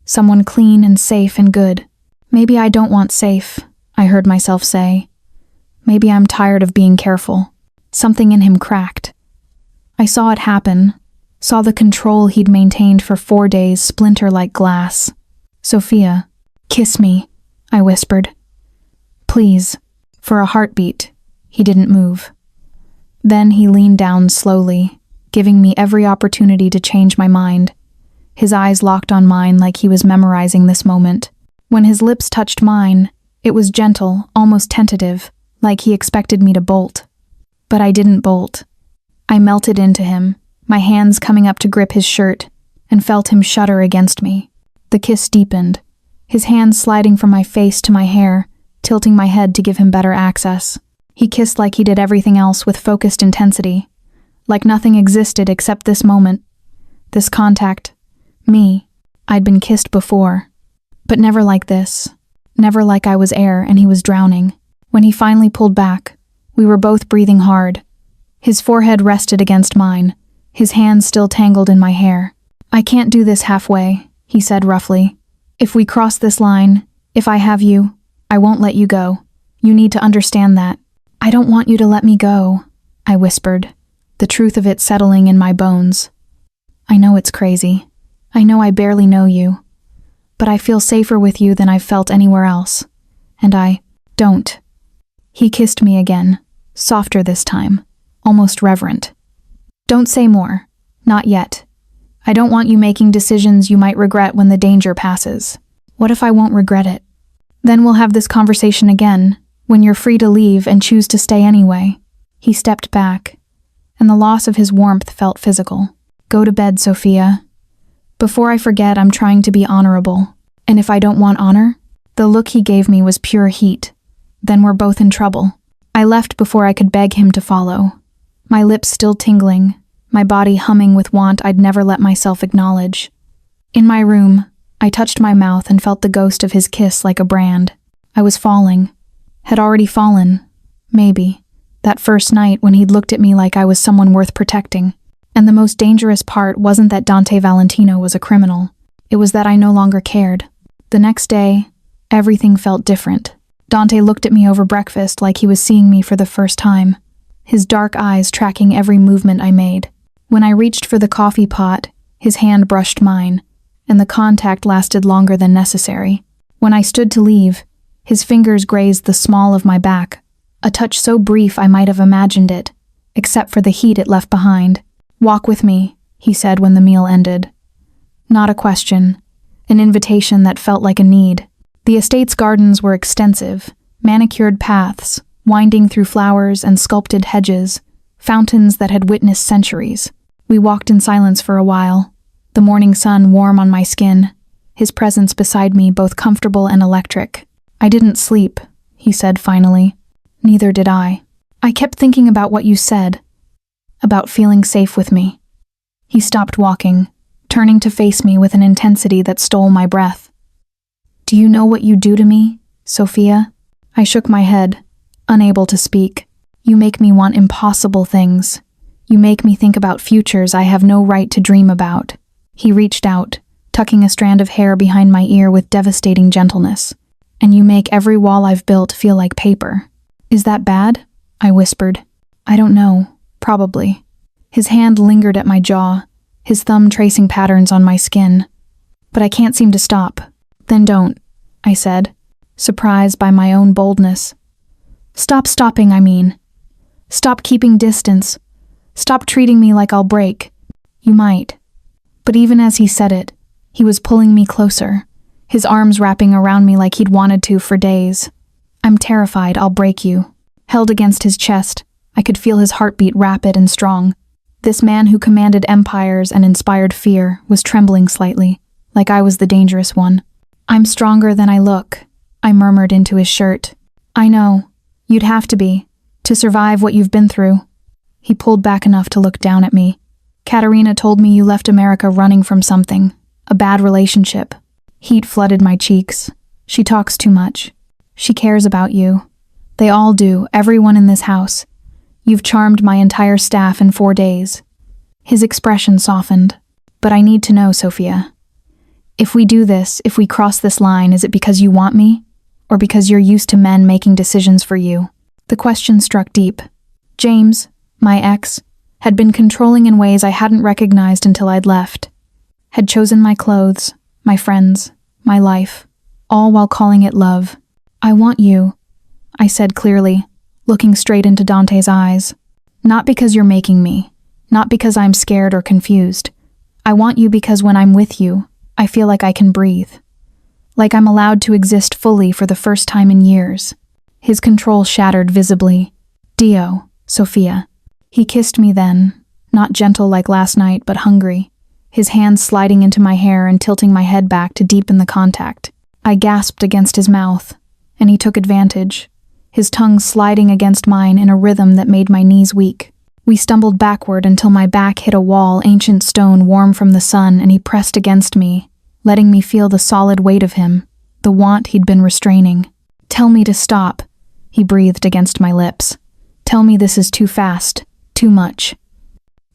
Someone clean and safe and good." "Maybe I don't want safe," I heard myself say. "Maybe I'm tired of being careful." Something in him cracked. I saw it happen, saw the control he'd maintained for 4 days splinter like glass. "Sophia, kiss me," I whispered. "Please." For a heartbeat, he didn't move. Then he leaned down slowly, giving me every opportunity to change my mind. His eyes locked on mine like he was memorizing this moment. When his lips touched mine, it was gentle, almost tentative, like he expected me to bolt. But I didn't bolt. I melted into him, my hands coming up to grip his shirt, and felt him shudder against me. The kiss deepened, his hands sliding from my face to my hair, tilting my head to give him better access. He kissed like he did everything else with focused intensity, like nothing existed except this moment, this contact, me. I'd been kissed before, but never like this, never like I was air and he was drowning. When he finally pulled back, we were both breathing hard. His forehead rested against mine, his hands still tangled in my hair. "I can't do this halfway," he said roughly. "If we cross this line, if I have you, I won't let you go. You need to understand that." "I don't want you to let me go," I whispered, the truth of it settling in my bones. "I know it's crazy. I know I barely know you. But I feel safer with you than I've felt anywhere else. And don't." He kissed me again, softer this time, almost reverent. "Don't say more. Not yet. I don't want you making decisions you might regret when the danger passes. What if I won't regret it? Then we'll have this conversation again, when you're free to leave and choose to stay anyway. He stepped back, and the loss of his warmth felt physical. Go to bed, Sophia. Before I forget, I'm trying to be honorable. And if I don't want honor? The look he gave me was pure heat. Then we're both in trouble. I left before I could beg him to follow. My lips still tingling, my body humming with want I'd never let myself acknowledge. In my room, I touched my mouth and felt the ghost of his kiss like a brand. I was falling. Had already fallen. Maybe. That first night when he'd looked at me like I was someone worth protecting. And the most dangerous part wasn't that Dante Valentino was a criminal. It was that I no longer cared. The next day, everything felt different. Dante looked at me over breakfast like he was seeing me for the first time, his dark eyes tracking every movement I made. When I reached for the coffee pot, his hand brushed mine, and the contact lasted longer than necessary. When I stood to leave, his fingers grazed the small of my back, a touch so brief I might have imagined it, except for the heat it left behind. Walk with me, he said when the meal ended. Not a question, an invitation that felt like a need. The estate's gardens were extensive, manicured paths, winding through flowers and sculpted hedges, fountains that had witnessed centuries. We walked in silence for a while, the morning sun warm on my skin, his presence beside me both comfortable and electric. I didn't sleep, he said finally. Neither did I. I kept thinking about what you said, about feeling safe with me. He stopped walking, turning to face me with an intensity that stole my breath. Do you know what you do to me, Sophia? I shook my head, unable to speak. You make me want impossible things. You make me think about futures I have no right to dream about. He reached out, tucking a strand of hair behind my ear with devastating gentleness. And you make every wall I've built feel like paper. Is that bad? I whispered. I don't know. Probably. His hand lingered at my jaw, his thumb tracing patterns on my skin. But I can't seem to stop. Then don't, I said, surprised by my own boldness. Stop stopping, I mean. Stop keeping distance. Stop treating me like I'll break. You might. But even as he said it, he was pulling me closer, his arms wrapping around me like he'd wanted to for days. I'm terrified I'll break you. Held against his chest, I could feel his heartbeat rapid and strong. This man who commanded empires and inspired fear was trembling slightly, like I was the dangerous one. I'm stronger than I look, I murmured into his shirt. I know. You'd have to be, to survive what you've been through. He pulled back enough to look down at me. Katerina told me you left America running from something, a bad relationship. Heat flooded my cheeks. She talks too much. She cares about you. They all do, everyone in this house. You've charmed my entire staff in 4 days. His expression softened. But I need to know, Sophia. If we do this, if we cross this line, is it because you want me? Or because you're used to men making decisions for you? The question struck deep. James, my ex, had been controlling in ways I hadn't recognized until I'd left. Had chosen my clothes, my friends, my life, all while calling it love. I want you, I said clearly, looking straight into Dante's eyes. Not because you're making me, not because I'm scared or confused. I want you because when I'm with you, I feel like I can breathe. Like I'm allowed to exist fully for the first time in years. His control shattered visibly. Dio, Sophia. He kissed me then, not gentle like last night, but hungry, his hands sliding into my hair and tilting my head back to deepen the contact. I gasped against his mouth, and he took advantage, his tongue sliding against mine in a rhythm that made my knees weak. We stumbled backward until my back hit a wall, ancient stone warm from the sun, and he pressed against me, letting me feel the solid weight of him, the want he'd been restraining. Tell me to stop, he breathed against my lips. Tell me this is too fast, too much.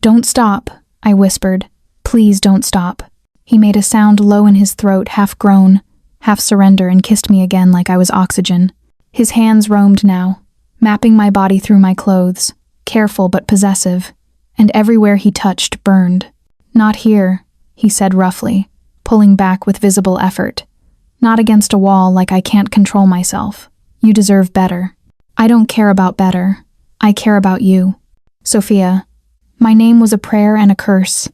Don't stop, I whispered. Please don't stop. He made a sound low in his throat, half groan, half surrender, and kissed me again like I was oxygen. His hands roamed now, mapping my body through my clothes, careful but possessive, and everywhere he touched burned. Not here, he said roughly, pulling back with visible effort. Not against a wall like I can't control myself. You deserve better. I don't care about better. I care about you. Sophia, my name was a prayer and a curse.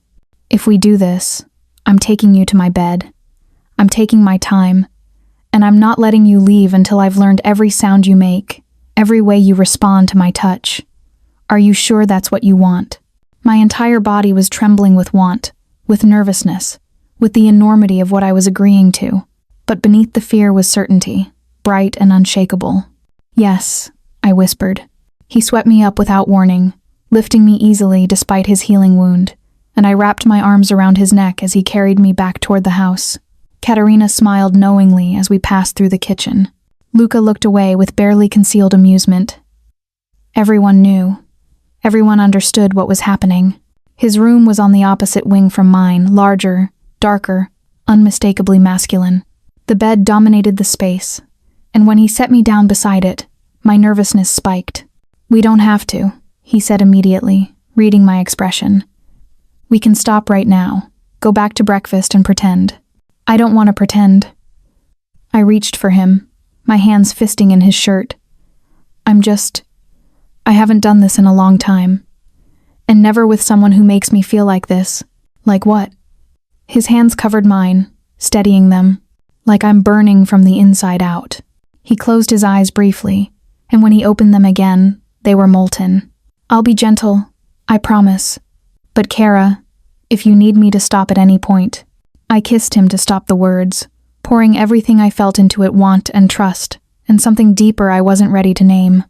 If we do this, I'm taking you to my bed. I'm taking my time, and I'm not letting you leave until I've learned every sound you make, every way you respond to my touch. Are you sure that's what you want? My entire body was trembling with want, with nervousness, with the enormity of what I was agreeing to. But beneath the fear was certainty, bright and unshakable. Yes, I whispered. He swept me up without warning, lifting me easily despite his healing wound, and I wrapped my arms around his neck as he carried me back toward the house. Katerina smiled knowingly as we passed through the kitchen. Luca looked away with barely concealed amusement. Everyone knew. Everyone understood what was happening. His room was on the opposite wing from mine, larger, darker, unmistakably masculine. The bed dominated the space, and when he set me down beside it, my nervousness spiked. "We don't have to," he said immediately, reading my expression. "We can stop right now, go back to breakfast and pretend." "I don't want to pretend." I reached for him, my hands fisting in his shirt. I haven't done this in a long time. And never with someone who makes me feel like this." "Like what?" His hands covered mine, steadying them, like I'm burning from the inside out. He closed his eyes briefly, and when he opened them again, they were molten. "I'll be gentle, I promise. But Kara, if you need me to stop at any point." I kissed him to stop the words, pouring everything I felt into it, want and trust, and something deeper I wasn't ready to name.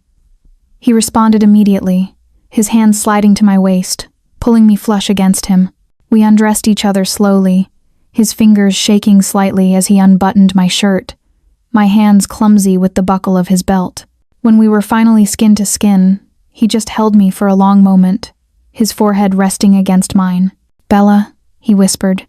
He responded immediately, his hand sliding to my waist, pulling me flush against him. We undressed each other slowly, his fingers shaking slightly as he unbuttoned my shirt, my hands clumsy with the buckle of his belt. When we were finally skin to skin, he just held me for a long moment, his forehead resting against mine. "Bella," he whispered,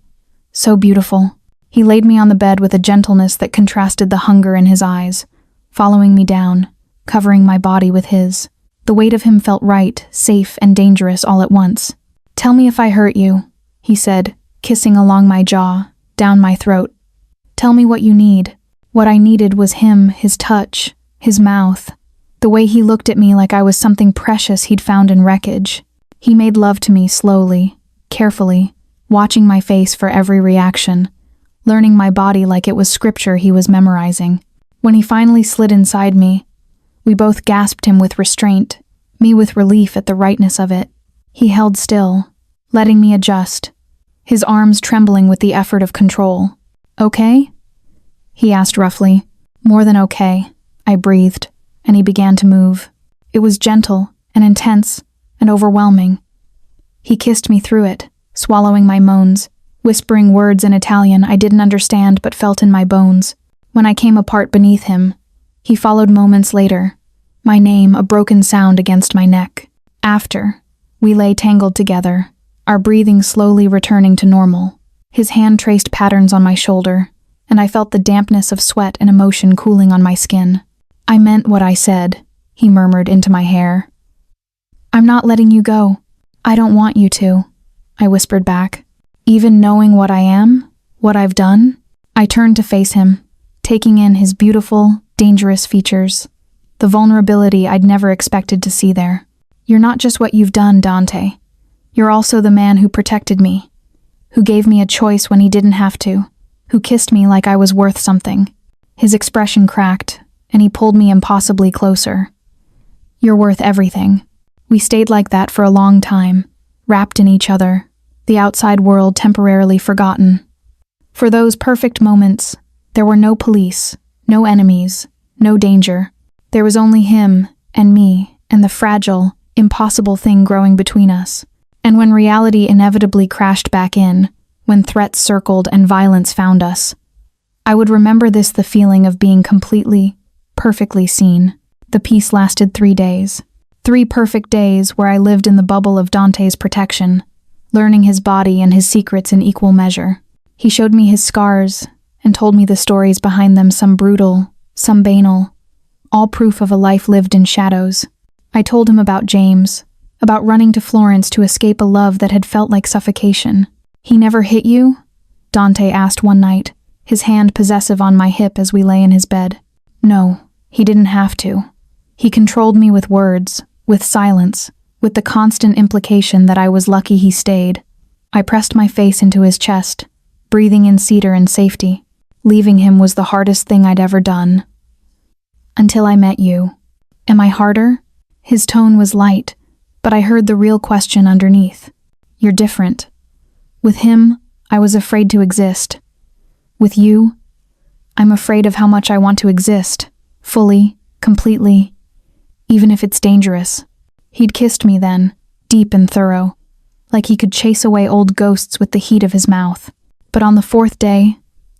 "so beautiful." He laid me on the bed with a gentleness that contrasted the hunger in his eyes, following me down, covering my body with his. The weight of him felt right, safe, and dangerous all at once. "Tell me if I hurt you," he said, kissing along my jaw, down my throat. "Tell me what you need." What I needed was him, his touch, his mouth, the way he looked at me like I was something precious he'd found in wreckage. He made love to me slowly, carefully, watching my face for every reaction, learning my body like it was scripture he was memorizing. When he finally slid inside me, we both gasped him with restraint, me with relief at the rightness of it. He held still, letting me adjust, his arms trembling with the effort of control. "Okay?" he asked roughly. "More than okay," I breathed, and he began to move. It was gentle and intense and overwhelming. He kissed me through it, swallowing my moans, whispering words in Italian I didn't understand but felt in my bones. When I came apart beneath him, he followed moments later, my name a broken sound against my neck. After, we lay tangled together, our breathing slowly returning to normal. His hand traced patterns on my shoulder, and I felt the dampness of sweat and emotion cooling on my skin. "I meant what I said," he murmured into my hair. "I'm not letting you go. I don't want you to," I whispered back. "Even knowing what I am, what I've done?" I turned to face him, taking in his beautiful, dangerous features, the vulnerability I'd never expected to see there. "You're not just what you've done, Dante. You're also the man who protected me, who gave me a choice when he didn't have to, who kissed me like I was worth something." His expression cracked, and he pulled me impossibly closer. "You're worth everything." We stayed like that for a long time, wrapped in each other, the outside world temporarily forgotten. For those perfect moments, there were no police, no enemies, no danger. There was only him and me and the fragile, impossible thing growing between us. And when reality inevitably crashed back in, when threats circled and violence found us, I would remember this: the feeling of being completely, perfectly seen. The peace lasted 3 days. 3 perfect days where I lived in the bubble of Dante's protection, learning his body and his secrets in equal measure. He showed me his scars and told me the stories behind them, some brutal, some banal, all proof of a life lived in shadows. I told him about James, about running to Florence to escape a love that had felt like suffocation. "He never hit you?" Dante asked one night, his hand possessive on my hip as we lay in his bed. "No, he didn't have to. He controlled me with words, with silence, with the constant implication that I was lucky he stayed." I pressed my face into his chest, breathing in cedar and safety. Leaving him was the hardest thing I'd ever done. Until I met you. Am I harder? His tone was light, but I heard the real question underneath. You're different. With him, I was afraid to exist. With you, I'm afraid of how much I want to exist, fully, completely, even if it's dangerous. He'd kissed me then, deep and thorough, like he could chase away old ghosts with the heat of his mouth. But on the fourth day,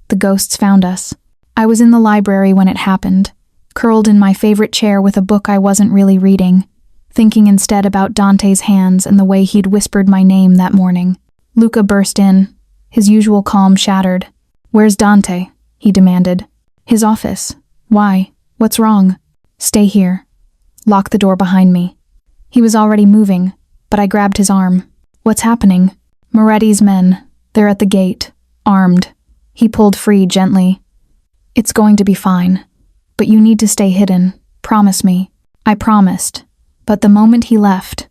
the ghosts found us. I was in the library when it happened, curled in my favorite chair with a book I wasn't really reading, thinking instead about Dante's hands and the way he'd whispered my name that morning. Luca burst in, his usual calm shattered. "Where's Dante?" he demanded. "His office. Why? What's wrong?" "Stay here. Lock the door behind me." He was already moving, but I grabbed his arm. "What's happening?" "Moretti's men. They're at the gate, armed." He pulled free gently. "It's going to be fine, but you need to stay hidden. Promise me." I promised, but the moment he left,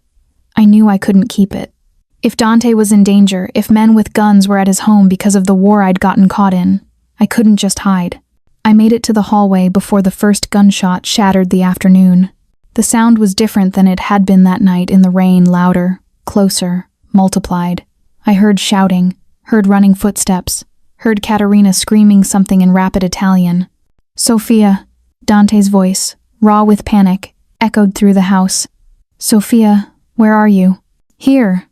I knew I couldn't keep it. If Dante was in danger, if men with guns were at his home because of the war I'd gotten caught in, I couldn't just hide. I made it to the hallway before the first gunshot shattered the afternoon. The sound was different than it had been that night in the rain, louder, closer, multiplied. I heard shouting, heard running footsteps, heard Caterina screaming something in rapid Italian. "Sophia," Dante's voice, raw with panic, echoed through the house. "Sophia, where are you?" "Here."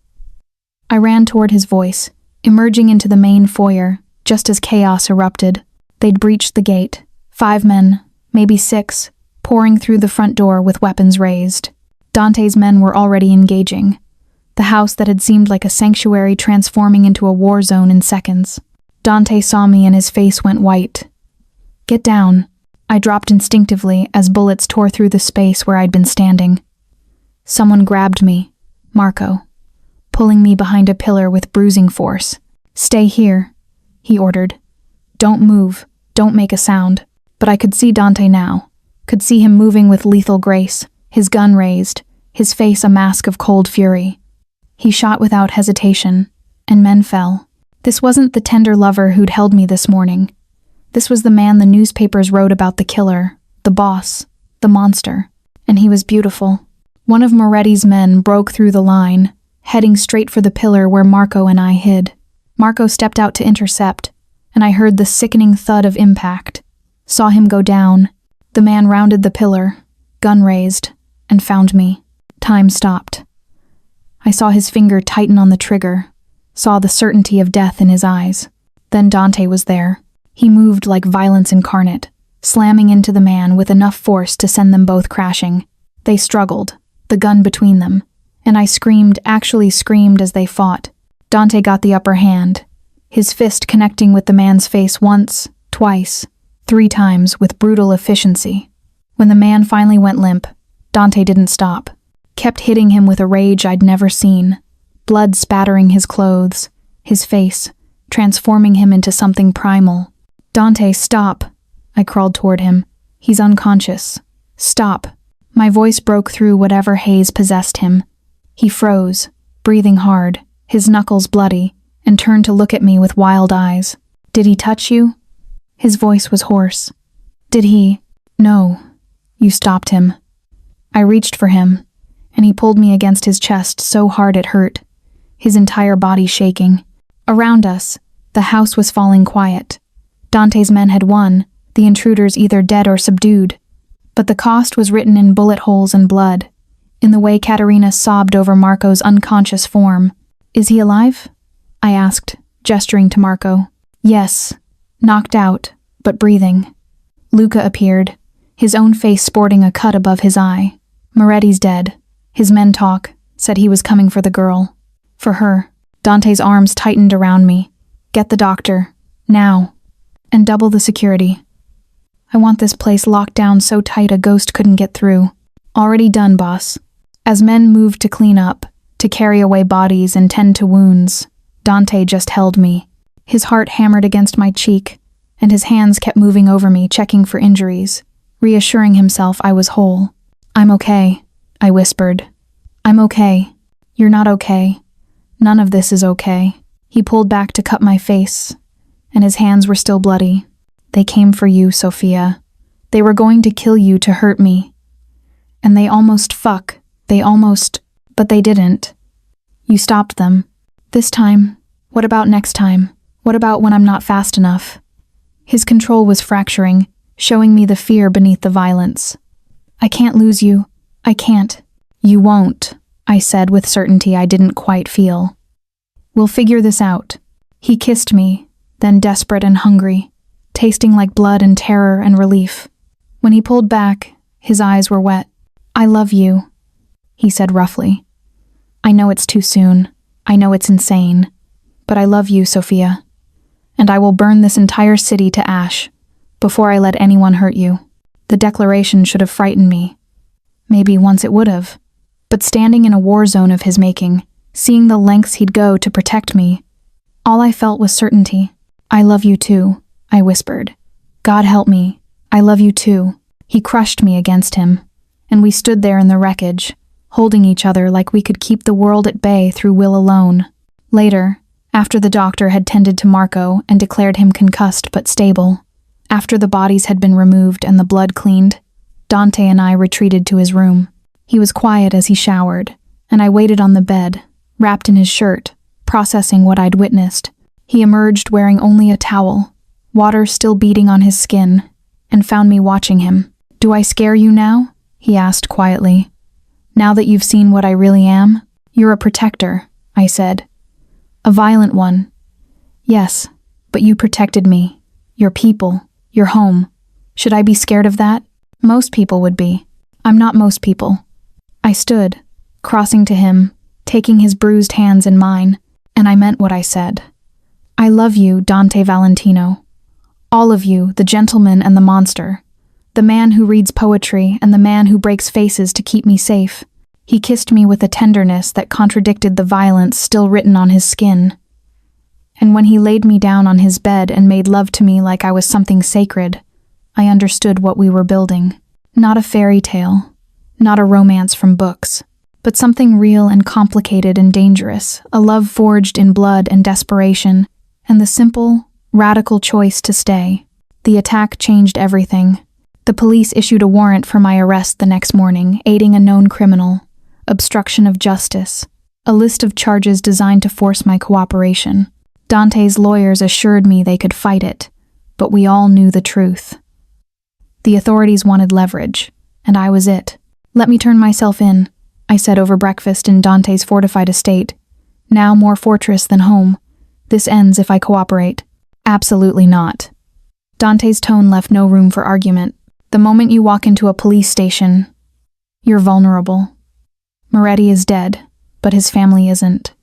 I ran toward his voice, emerging into the main foyer, just as chaos erupted. They'd breached the gate. 5 men, maybe 6, pouring through the front door with weapons raised. Dante's men were already engaging. The house that had seemed like a sanctuary transforming into a war zone in seconds. Dante saw me and his face went white. "Get down." I dropped instinctively as bullets tore through the space where I'd been standing. Someone grabbed me, Marco, pulling me behind a pillar with bruising force. "Stay here," he ordered. "Don't move, don't make a sound." But I could see Dante now, could see him moving with lethal grace, his gun raised, his face a mask of cold fury. He shot without hesitation, and men fell. This wasn't the tender lover who'd held me this morning. This was the man the newspapers wrote about, the killer, the boss, the monster, and he was beautiful. One of Moretti's men broke through the line, heading straight for the pillar where Marco and I hid. Marco stepped out to intercept, and I heard the sickening thud of impact. Saw him go down. The man rounded the pillar, gun raised, and found me. Time stopped. I saw his finger tighten on the trigger, saw the certainty of death in his eyes. Then Dante was there. He moved like violence incarnate, slamming into the man with enough force to send them both crashing. They struggled, the gun between them, and I screamed, actually screamed as they fought. Dante got the upper hand, his fist connecting with the man's face once, twice, 3 times with brutal efficiency. When the man finally went limp, Dante didn't stop, kept hitting him with a rage I'd never seen, blood spattering his clothes, his face, transforming him into something primal. "Dante, stop!" I crawled toward him. "He's unconscious. Stop." My voice broke through whatever haze possessed him. He froze, breathing hard, his knuckles bloody, and turned to look at me with wild eyes. "Did he touch you?" His voice was hoarse. "Did he?" "No. You stopped him." I reached for him, and he pulled me against his chest so hard it hurt, his entire body shaking. Around us, the house was falling quiet. Dante's men had won, the intruders either dead or subdued. But the cost was written in bullet holes and blood, in the way Caterina sobbed over Marco's unconscious form. "Is he alive?" I asked, gesturing to Marco. "Yes, knocked out, but breathing." Luca appeared, his own face sporting a cut above his eye. "Moretti's dead. His men talk, said he was coming for the girl." "For her." Dante's arms tightened around me. "Get the doctor. Now. And double the security. I want this place locked down so tight a ghost couldn't get through." "Already done, boss." As men moved to clean up, to carry away bodies and tend to wounds, Dante just held me. His heart hammered against my cheek, and his hands kept moving over me, checking for injuries, reassuring himself I was whole. "I'm okay," I whispered. "I'm okay. You're not okay. None of this is okay." He pulled back to cut my face, and his hands were still bloody. "They came for you, Sophia. They were going to kill you to hurt me. And they almost but they didn't. You stopped them. This time, what about next time? What about when I'm not fast enough? His control was fracturing, showing me the fear beneath the violence. I can't lose you. I can't. You won't, I said with certainty I didn't quite feel. We'll figure this out. He kissed me, then desperate and hungry, tasting like blood and terror and relief. When he pulled back, his eyes were wet. I love you, he said roughly. I know it's too soon. I know it's insane. But I love you, Sophia. And I will burn this entire city to ash before I let anyone hurt you. The declaration should have frightened me. Maybe once it would have. But standing in a war zone of his making, seeing the lengths he'd go to protect me, all I felt was certainty. I love you too, I whispered. God help me. I love you too. He crushed me against him, and we stood there in the wreckage, holding each other like we could keep the world at bay through will alone. Later, after the doctor had tended to Marco and declared him concussed but stable, after the bodies had been removed and the blood cleaned, Dante and I retreated to his room. He was quiet as he showered, and I waited on the bed, wrapped in his shirt, processing what I'd witnessed. He emerged wearing only a towel, water still beating on his skin, and found me watching him. Do I scare you now? He asked quietly. Now that you've seen what I really am? You're a protector, I said. A violent one. Yes, but you protected me. Your people. Your home. Should I be scared of that? Most people would be. I'm not most people. I stood, crossing to him, taking his bruised hands in mine, and I meant what I said. I love you, Dante Valentino. All of you, the gentleman and the monster. The man who reads poetry and the man who breaks faces to keep me safe. He kissed me with a tenderness that contradicted the violence still written on his skin. And when he laid me down on his bed and made love to me like I was something sacred, I understood what we were building. Not a fairy tale, not a romance from books, but something real and complicated and dangerous, a love forged in blood and desperation, and the simple, radical choice to stay. The attack changed everything. The police issued a warrant for my arrest the next morning, aiding a known criminal, obstruction of justice, a list of charges designed to force my cooperation. Dante's lawyers assured me they could fight it, but we all knew the truth. The authorities wanted leverage, and I was it. Let me turn myself in, I said over breakfast in Dante's fortified estate. Now more fortress than home. This ends if I cooperate. Absolutely not. Dante's tone left no room for argument. The moment you walk into a police station, you're vulnerable. Moretti is dead, but his family isn't.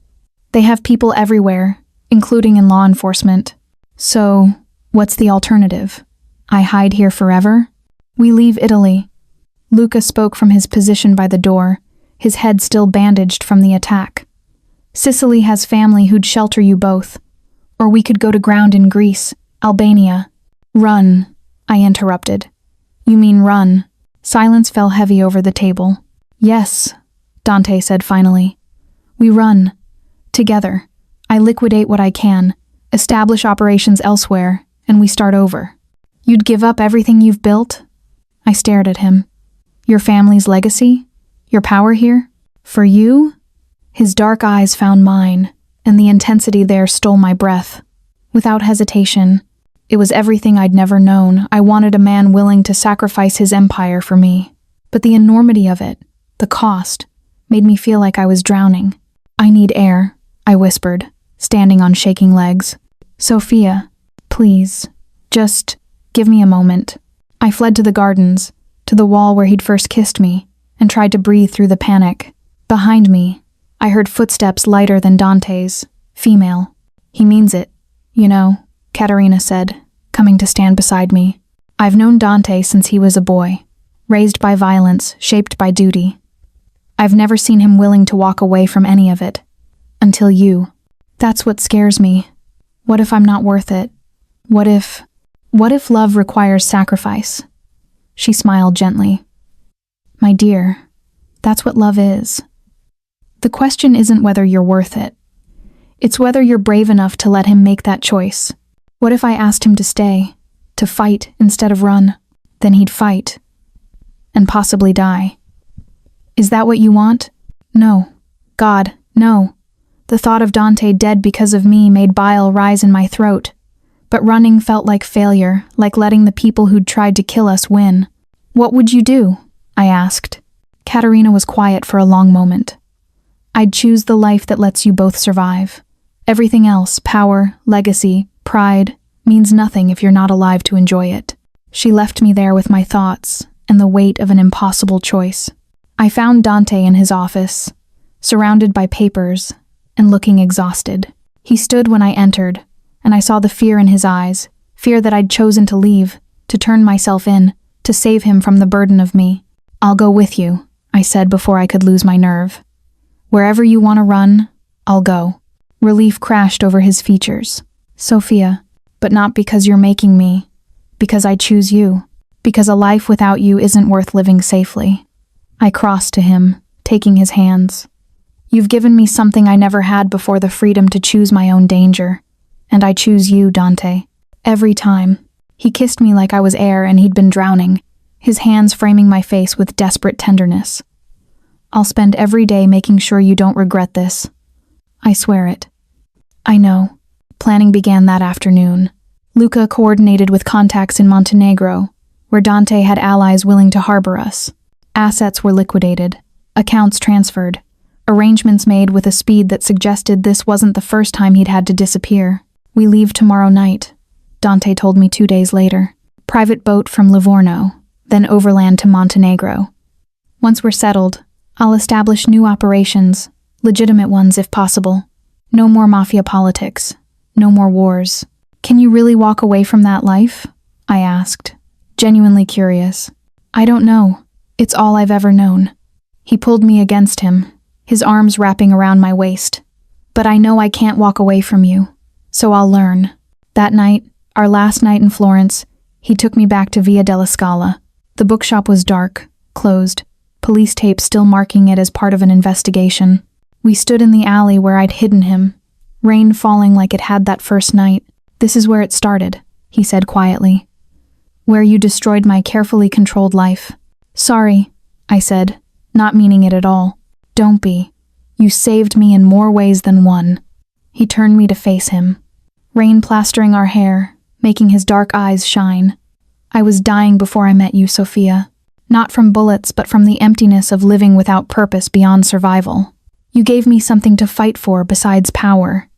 They have people everywhere, including in law enforcement. So, what's the alternative? I hide here forever? We leave Italy. Luca spoke from his position by the door, his head still bandaged from the attack. Sicily has family who'd shelter you both. Or we could go to ground in Greece, Albania. Run, I interrupted. You mean run? Silence fell heavy over the table. Yes, Dante said finally. We run. Together. I liquidate what I can, establish operations elsewhere, and we start over. You'd give up everything you've built? I stared at him. Your family's legacy? Your power here? For you? His dark eyes found mine, and the intensity there stole my breath. Without hesitation, it was everything I'd never known. I wanted a man willing to sacrifice his empire for me. But the enormity of it, the cost, made me feel like I was drowning. I need air, I whispered, standing on shaking legs. Sophia, please, just give me a moment. I fled to the gardens, to the wall where he'd first kissed me, and tried to breathe through the panic. Behind me, I heard footsteps lighter than Dante's, female. He means it, you know, Katerina said, coming to stand beside me. I've known Dante since he was a boy, raised by violence, shaped by duty. I've never seen him willing to walk away from any of it. Until you. That's what scares me. What if I'm not worth it? What if love requires sacrifice? She smiled gently. My dear, that's what love is. The question isn't whether you're worth it. It's whether you're brave enough to let him make that choice. What if I asked him to stay, to fight instead of run? Then he'd fight. And possibly die. Is that what you want? No. God, no. The thought of Dante dead because of me made bile rise in my throat. But running felt like failure, like letting the people who'd tried to kill us win. What would you do? I asked. Katerina was quiet for a long moment. I'd choose the life that lets you both survive. Everything else, power, legacy, pride, means nothing if you're not alive to enjoy it. She left me there with my thoughts and the weight of an impossible choice. I found Dante in his office, surrounded by papers and looking exhausted. He stood when I entered, and I saw the fear in his eyes, fear that I'd chosen to leave, to turn myself in, to save him from the burden of me. I'll go with you, I said before I could lose my nerve. Wherever you want to run, I'll go. Relief crashed over his features. Sophia, but not because you're making me, because I choose you, because a life without you isn't worth living safely. I crossed to him, taking his hands. You've given me something I never had before, the freedom to choose my own danger. And I choose you, Dante. Every time. He kissed me like I was air and he'd been drowning, his hands framing my face with desperate tenderness. I'll spend every day making sure you don't regret this. I swear it. I know. Planning began that afternoon. Luca coordinated with contacts in Montenegro, where Dante had allies willing to harbor us. Assets were liquidated, accounts transferred, arrangements made with a speed that suggested this wasn't the first time he'd had to disappear. We leave tomorrow night, Dante told me 2 days later. Private boat from Livorno, then overland to Montenegro. Once we're settled, I'll establish new operations, legitimate ones if possible. No more mafia politics, no more wars. Can you really walk away from that life? I asked, genuinely curious. I don't know. It's all I've ever known. He pulled me against him, his arms wrapping around my waist. But I know I can't walk away from you, so I'll learn. That night, our last night in Florence, he took me back to Via della Scala. The bookshop was dark, closed, police tape still marking it as part of an investigation. We stood in the alley where I'd hidden him, rain falling like it had that first night. This is where it started, he said quietly. Where you destroyed my carefully controlled life. Sorry, I said, not meaning it at all. Don't be. You saved me in more ways than one. He turned me to face him, rain plastering our hair, making his dark eyes shine. I was dying before I met you, Sophia. Not from bullets, but from the emptiness of living without purpose beyond survival. You gave me something to fight for besides power.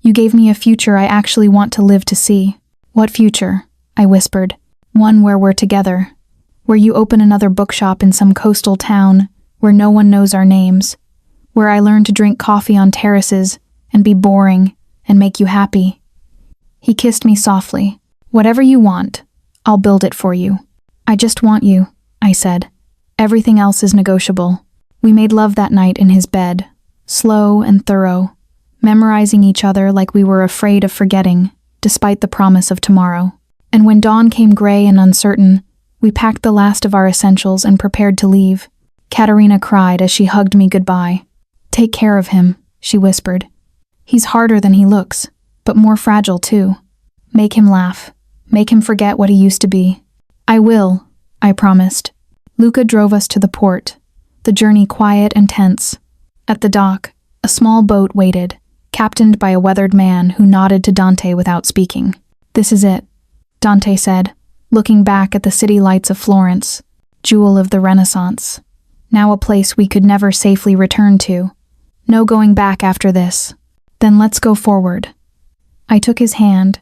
You gave me a future I actually want to live to see. What future? I whispered. One where we're together. Where you open another bookshop in some coastal town, where no one knows our names. Where I learn to drink coffee on terraces, and be boring, and make you happy. He kissed me softly. Whatever you want, I'll build it for you. I just want you, I said. Everything else is negotiable. We made love that night in his bed, slow and thorough, memorizing each other like we were afraid of forgetting, despite the promise of tomorrow. And when dawn came gray and uncertain, we packed the last of our essentials and prepared to leave. Katerina cried as she hugged me goodbye. Take care of him, she whispered. He's harder than he looks, but more fragile too. Make him laugh. Make him forget what he used to be. I will, I promised. Luca drove us to the port, the journey quiet and tense. At the dock, a small boat waited, captained by a weathered man who nodded to Dante without speaking. This is it, Dante said, looking back at the city lights of Florence, jewel of the Renaissance. Now a place we could never safely return to. No going back after this. Then let's go forward. I took his hand,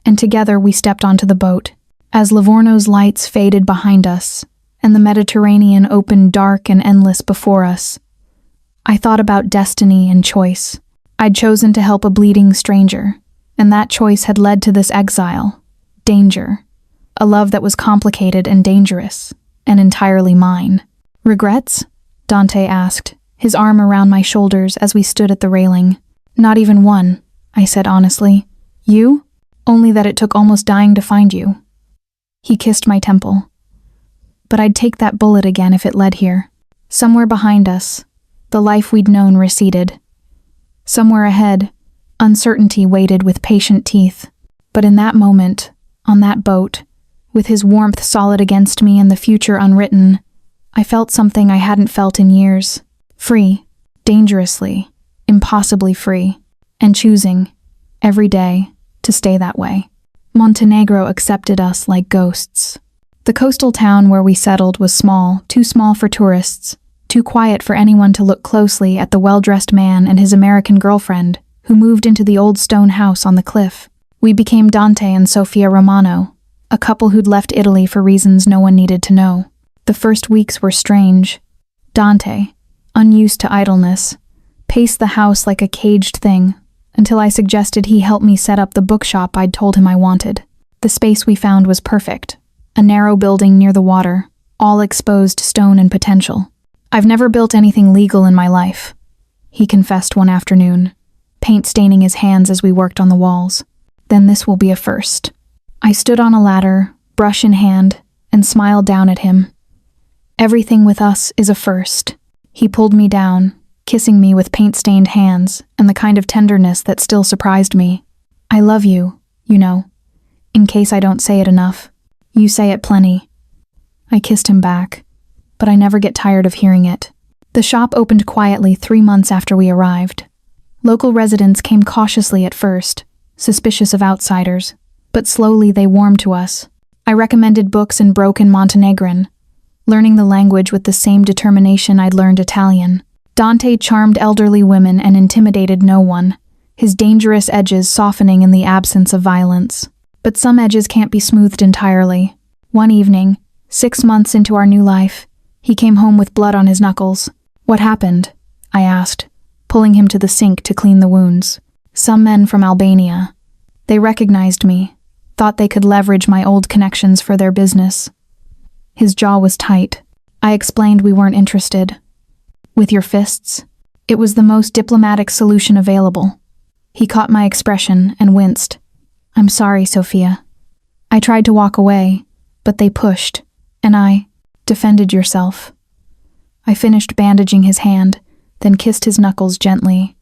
and together we stepped onto the boat. As Livorno's lights faded behind us, and the Mediterranean opened dark and endless before us, I thought about destiny and choice. I'd chosen to help a bleeding stranger, and that choice had led to this exile, danger, a love that was complicated and dangerous, and entirely mine. Regrets? Dante asked, his arm around my shoulders as we stood at the railing. Not even one, I said honestly. You? Only that it took almost dying to find you. He kissed my temple. But I'd take that bullet again if it led here. Somewhere behind us, the life we'd known receded. Somewhere ahead, uncertainty waited with patient teeth. But in that moment, on that boat, with his warmth solid against me and the future unwritten, I felt something I hadn't felt in years. Free, dangerously, impossibly free, and choosing, every day, to stay that way. Montenegro accepted us like ghosts. The coastal town where we settled was small, too small for tourists, too quiet for anyone to look closely at the well-dressed man and his American girlfriend, who moved into the old stone house on the cliff. We became Dante and Sofia Romano, a couple who'd left Italy for reasons no one needed to know. The first weeks were strange. Dante, unused to idleness, paced the house like a caged thing, until I suggested he help me set up the bookshop I'd told him I wanted. The space we found was perfect. A narrow building near the water, all exposed stone and potential. I've never built anything legal in my life, he confessed one afternoon, paint staining his hands as we worked on the walls. Then this will be a first. I stood on a ladder, brush in hand, and smiled down at him. Everything with us is a first. He pulled me down, kissing me with paint-stained hands and the kind of tenderness that still surprised me. I love you, you know. In case I don't say it enough. You say it plenty. I kissed him back, but I never get tired of hearing it. The shop opened quietly 3 months after we arrived. Local residents came cautiously at first, suspicious of outsiders, but slowly they warmed to us. I recommended books in broken Montenegrin, learning the language with the same determination I'd learned Italian. Dante charmed elderly women and intimidated no one, his dangerous edges softening in the absence of violence. But some edges can't be smoothed entirely. One evening, 6 months into our new life, he came home with blood on his knuckles. What happened? I asked, pulling him to the sink to clean the wounds. Some men from Albania. They recognized me, thought they could leverage my old connections for their business. His jaw was tight. I explained we weren't interested. With your fists? It was the most diplomatic solution available. He caught my expression and winced. I'm sorry, Sophia. I tried to walk away, but they pushed, and I defended yourself. I finished bandaging his hand, then kissed his knuckles gently.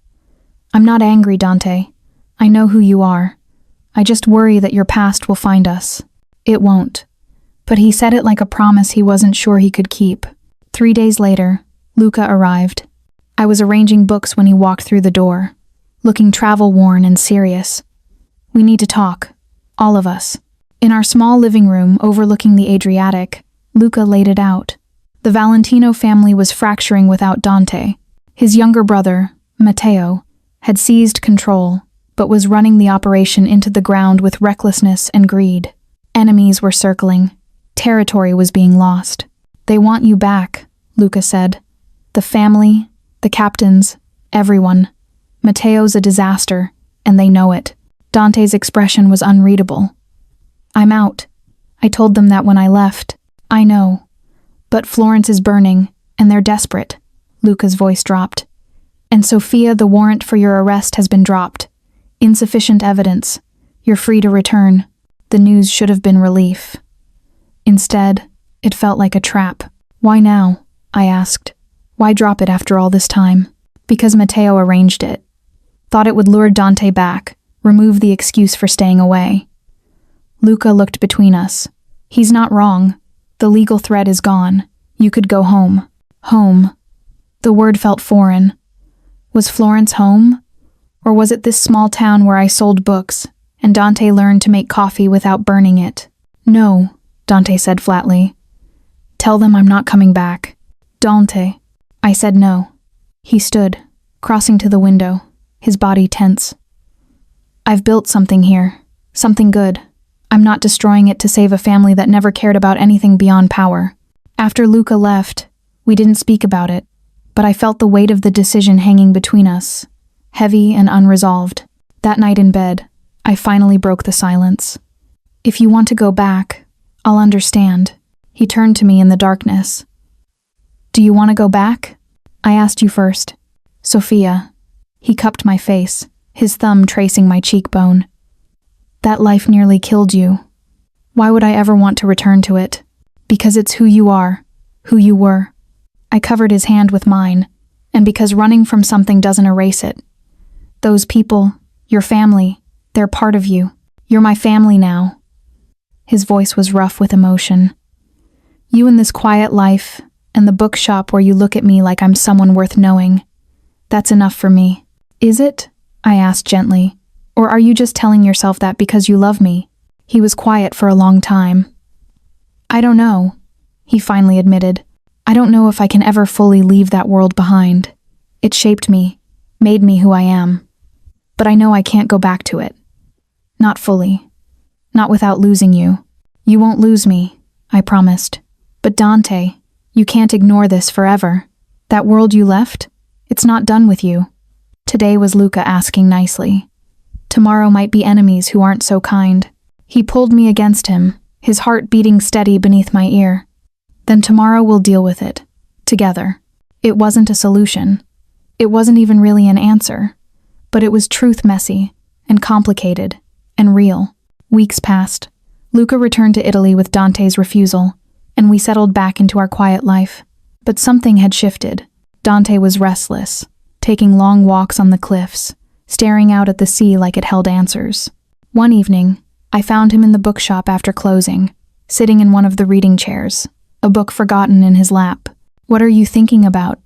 I'm not angry, Dante. I know who you are. I just worry that your past will find us. It won't. But he said it like a promise he wasn't sure he could keep. 3 days later, Luca arrived. I was arranging books when he walked through the door, looking travel-worn and serious. We need to talk, all of us. In our small living room overlooking the Adriatic, Luca laid it out. The Valentino family was fracturing without Dante. His younger brother, Matteo, had seized control, but was running the operation into the ground with recklessness and greed. Enemies were circling. Territory was being lost. They want you back, Luca said. The family, the captains, everyone. Matteo's a disaster, and they know it. Dante's expression was unreadable. I'm out. I told them that when I left. I know. But Florence is burning, and they're desperate. Luca's voice dropped. And Sophia, the warrant for your arrest has been dropped. Insufficient evidence. You're free to return. The news should have been relief. Instead, it felt like a trap. Why now? I asked. Why drop it after all this time? Because Matteo arranged it. Thought it would lure Dante back, remove the excuse for staying away. Luca looked between us. He's not wrong. The legal thread is gone. You could go home. Home. The word felt foreign. Was Florence home? Or was it this small town where I sold books, and Dante learned to make coffee without burning it? No, Dante said flatly. Tell them I'm not coming back. Dante. I said no. He stood, crossing to the window, his body tense. I've built something here. Something good. I'm not destroying it to save a family that never cared about anything beyond power. After Luca left, we didn't speak about it, but I felt the weight of the decision hanging between us, heavy and unresolved. That night in bed, I finally broke the silence. If you want to go back, I'll understand. He turned to me in the darkness. Do you want to go back? I asked you first. Sophia. He cupped my face, his thumb tracing my cheekbone. That life nearly killed you. Why would I ever want to return to it? Because it's who you are, who you were. I covered his hand with mine, and because running from something doesn't erase it. Those people, your family, they're part of you. You're my family now. His voice was rough with emotion. You and this quiet life, and the bookshop where you look at me like I'm someone worth knowing. That's enough for me. Is it? I asked gently. Or are you just telling yourself that because you love me? He was quiet for a long time. I don't know, he finally admitted. I don't know if I can ever fully leave that world behind. It shaped me, made me who I am. But I know I can't go back to it. Not fully. Not without losing you. You won't lose me, I promised. But Dante, you can't ignore this forever. That world you left? It's not done with you. Today was Luca asking nicely. Tomorrow might be enemies who aren't so kind. He pulled me against him, his heart beating steady beneath my ear. Then tomorrow we'll deal with it. Together. It wasn't a solution. It wasn't even really an answer. But it was truth messy, and complicated, and real. Weeks passed. Luca returned to Italy with Dante's refusal, and we settled back into our quiet life. But something had shifted. Dante was restless, taking long walks on the cliffs, staring out at the sea like it held answers. One evening, I found him in the bookshop after closing, sitting in one of the reading chairs, a book forgotten in his lap. What are you thinking about?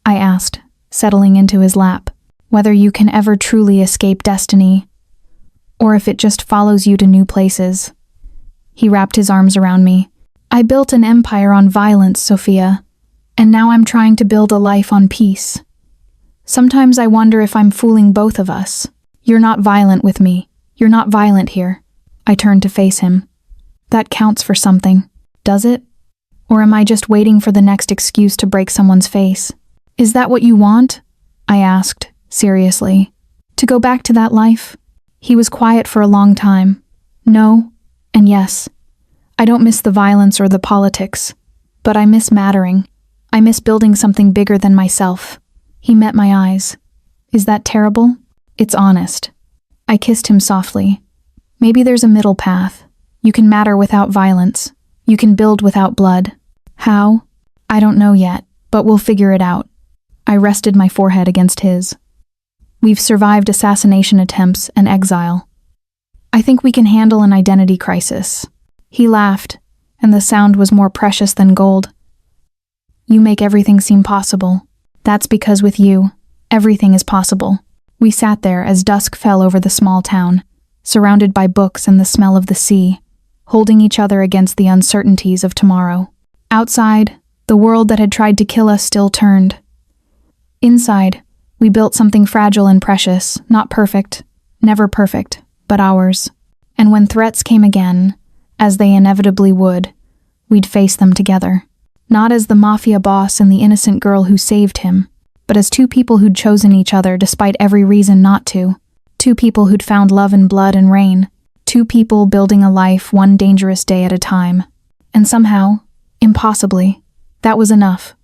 I asked, settling into his lap. Whether you can ever truly escape destiny, or if it just follows you to new places. He wrapped his arms around me. I built an empire on violence, Sophia, and now I'm trying to build a life on peace. Sometimes I wonder if I'm fooling both of us. You're not violent with me. You're not violent here. I turned to face him. That counts for something, does it? Or am I just waiting for the next excuse to break someone's face? Is that what you want? I asked, seriously. To go back to that life? He was quiet for a long time. No, and yes. I don't miss the violence or the politics, but I miss mattering. I miss building something bigger than myself. He met my eyes. Is that terrible? It's honest. I kissed him softly. Maybe there's a middle path. You can matter without violence. You can build without blood. How? I don't know yet, but we'll figure it out. I rested my forehead against his. We've survived assassination attempts and exile. I think we can handle an identity crisis. He laughed, and the sound was more precious than gold. You make everything seem possible. That's because with you, everything is possible. We sat there as dusk fell over the small town, surrounded by books and the smell of the sea, holding each other against the uncertainties of tomorrow. Outside, the world that had tried to kill us still turned. Inside, we built something fragile and precious, not perfect, never perfect, but ours. And when threats came again, as they inevitably would, we'd face them together. Not as the Mafia boss and the innocent girl who saved him, but as two people who'd chosen each other despite every reason not to. Two people who'd found love in blood and rain. Two people building a life one dangerous day at a time. And somehow, impossibly, that was enough.